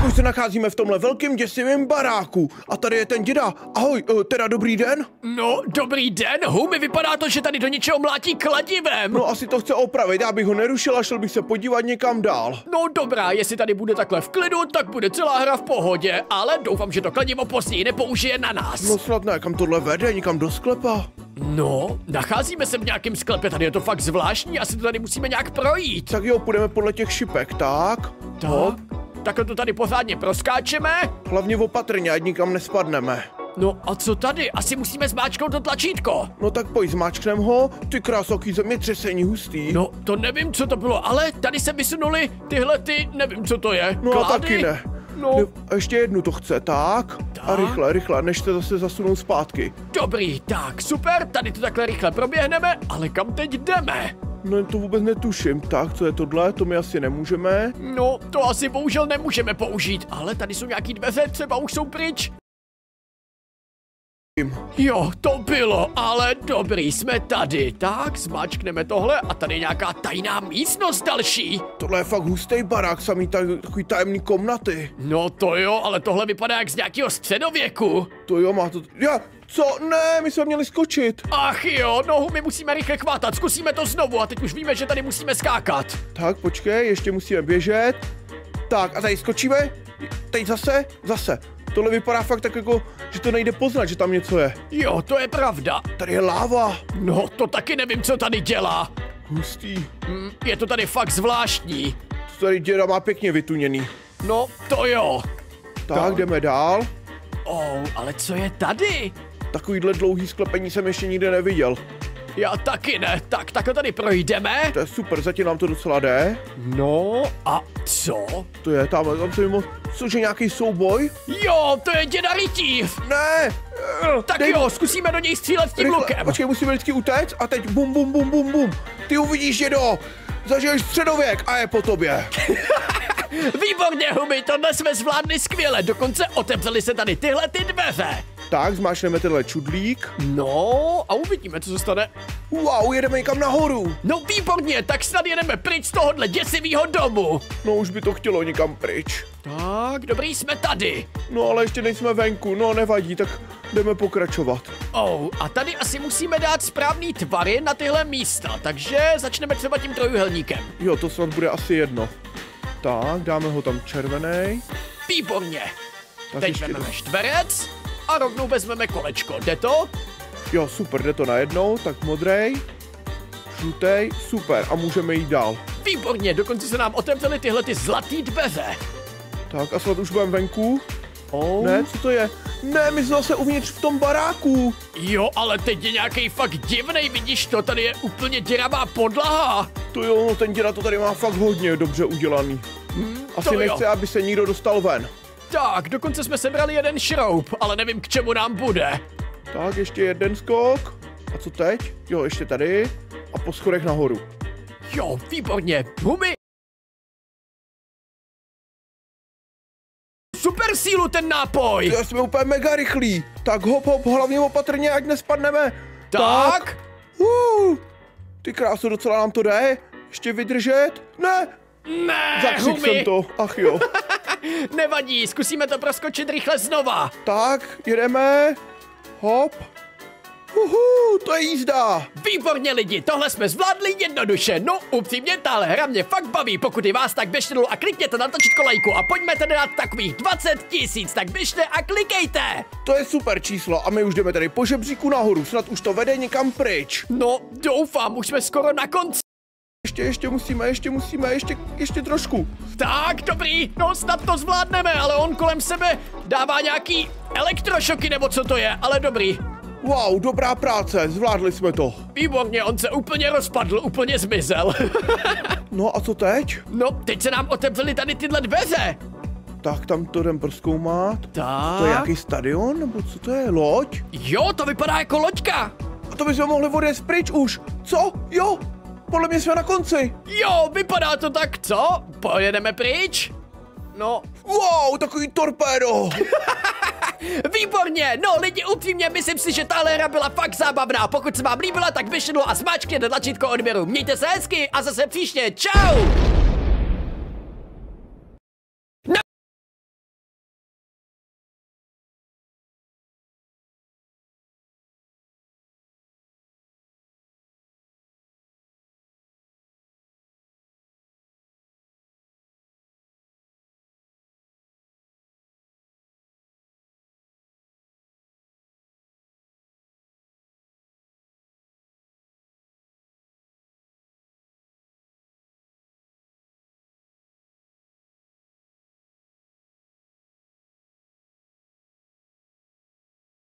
už se nacházíme v tomhle velkém děsivém baráku. A tady je ten děda. Ahoj, teda dobrý den. No, dobrý den, Humi, vypadá to, že tady do něčeho mlátí kladivem. No asi to chce opravit, já bych ho nerušil a šel bych se podívat někam dál. No dobrá, jestli tady bude takhle v klidu, tak bude celá hra v pohodě, ale doufám, že to kladivo později nepoužije na nás. No snad ne, kam tohle vede, někam do sklepa. No, nacházíme se v nějakém sklepě, tady je to fakt zvláštní, asi to tady musíme nějak projít. Tak jo, půjdeme podle těch šipek, tak? Hop. Takhle to tady pořádně proskáčeme. Hlavně opatrně, ať nikam nespadneme. No a co tady? Asi musíme zmáčknout to tlačítko. No tak pojď, zmáčknem ho. Ty krásoký zemětřesení hustý. No, to nevím, co to bylo, ale tady se vysunuli tyhle nevím, co to je. No Klády? a taky ne. No. A ještě jednu to chce, tak? A rychle, než se zase zasunou zpátky. Dobrý, tak super, tady to takhle rychle proběhneme, ale kam teď jdeme? No to vůbec netuším. Tak, co je tohle? To my asi nemůžeme. No, to asi bohužel nemůžeme použít, ale tady jsou nějaký dveře, třeba už jsou pryč. Jo, to bylo, ale dobrý, jsme tady. Tak, zmáčkneme tohle a tady je nějaká tajná místnost další. Tohle je fakt hustý barák, samý takový tajemný komnaty. No to jo, ale tohle vypadá jak z nějakého středověku. To jo, má to... Já, co? Ne, my jsme měli skočit. Ach jo, no my musíme rychle chvátat, zkusíme to znovu a teď už víme, že tady musíme skákat. Tak, počkej, ještě musíme běžet. Tak, a tady skočíme. Teď zase. Tohle vypadá fakt tak jako, že to nejde poznat, že tam něco je. Jo, to je pravda. Tady je láva. No, to taky nevím, co tady dělá. Hustý. Je to tady fakt zvláštní. To tady děda má pěkně vytuněný. No, to jo. Tak, jdeme dál. Ale co je tady? Takovýhle dlouhý sklepení jsem ještě nikde neviděl. Já taky ne, tak takhle tady projdeme. To je super, zatím nám to docela jde. No, a co? To je tam se mimo... Cože, nějaký souboj? Jo, to je děda rytíř. Ne! Tak jo, zkusíme do něj střílet tím lukem. Počkej, musíme vždycky utéct a teď bum, bum, bum, bum, bum. Ty uvidíš, dědo, zažiješ středověk a je po tobě. Výborně, Humi, tohle jsme zvládli skvěle, dokonce otevřeli se tady tyhle ty dveře. Tak, zmáčkneme tenhle čudlík. No, a uvidíme, co se stane. Wow, jedeme někam nahoru. No výborně, tak snad jedeme pryč z tohohle děsivého domu. No, už by to chtělo někam pryč. Tak, dobrý, jsme tady. No, ale ještě nejsme venku, no nevadí, tak jdeme pokračovat. A tady asi musíme dát správný tvary na tyhle místa, takže začneme třeba tím trojuhelníkem. Jo, to snad bude asi jedno. Tak, dáme ho tam červený. Výborně. Tak teď vezmeme čtverec a rovnou vezmeme kolečko. Jde to? Jo, super, jde to najednou, tak modrej, žlutej, super, a můžeme jít dál. Výborně, dokonce se nám otevřely tyhle ty zlatý dveře. Tak a snad už budeme venku. Ne, co to je? Ne, my jsme zase uvnitř v tom baráku. Jo, ale teď je nějaký fakt divnej, vidíš to, tady je úplně děravá podlaha. To jo, no ten děda to tady má fakt hodně dobře udělaný. Asi nechce, aby se nikdo dostal ven. Tak, dokonce jsme sebrali jeden šroub, ale nevím, k čemu nám bude. Tak, ještě jeden skok. A co teď? Jo, ještě tady. A po schodech nahoru. Jo, výborně. Humi! Super sílu ten nápoj! To jsme úplně mega rychlí. Tak hop, hop, hlavně opatrně, ať nespadneme. Tak. Ty kráso, docela nám to jde. Ještě vydržet? Ne! Ne, Zakřik jsem to, ach jo. Nevadí, zkusíme to proskočit rychle znova. Tak, jedeme. Hop. To je jízda. Výborně lidi, tohle jsme zvládli jednoduše. No upřímně, tahle hra mě fakt baví. Pokud je vás, tak běžte dolů a klikněte na tlačítko lajku a pojďme tedy dát takových 20 000, tak běžte a klikejte. To je super číslo a my už jdeme tady po žebříku nahoru, snad už to vede někam pryč. No doufám, už jsme skoro na konci. Ještě musíme, ještě trošku. Tak, dobrý, no snad to zvládneme, ale on kolem sebe dává nějaký elektrošoky nebo co to je, ale dobrý. Wow, dobrá práce, zvládli jsme to. Výborně, on se úplně rozpadl, úplně zmizel. No a co teď? No, teď se nám otevřely tady tyhle dveře. Tak tam to jdem prozkoumat. Tak. To je nějaký stadion, nebo co to je, loď? Jo, to vypadá jako loďka. A to bychom mohli odjet pryč už. Co? Jo, podle mě jsme na konci. Jo, vypadá to tak, co? Pojedeme pryč? No. Wow, takový torpédo. Výborně, no lidi, upřímně myslím si, že tahle hra byla fakt zábavná. Pokud se vám líbila, tak běžte a zmáčkněte tlačítko odběru. Mějte se hezky a zase příště, čau!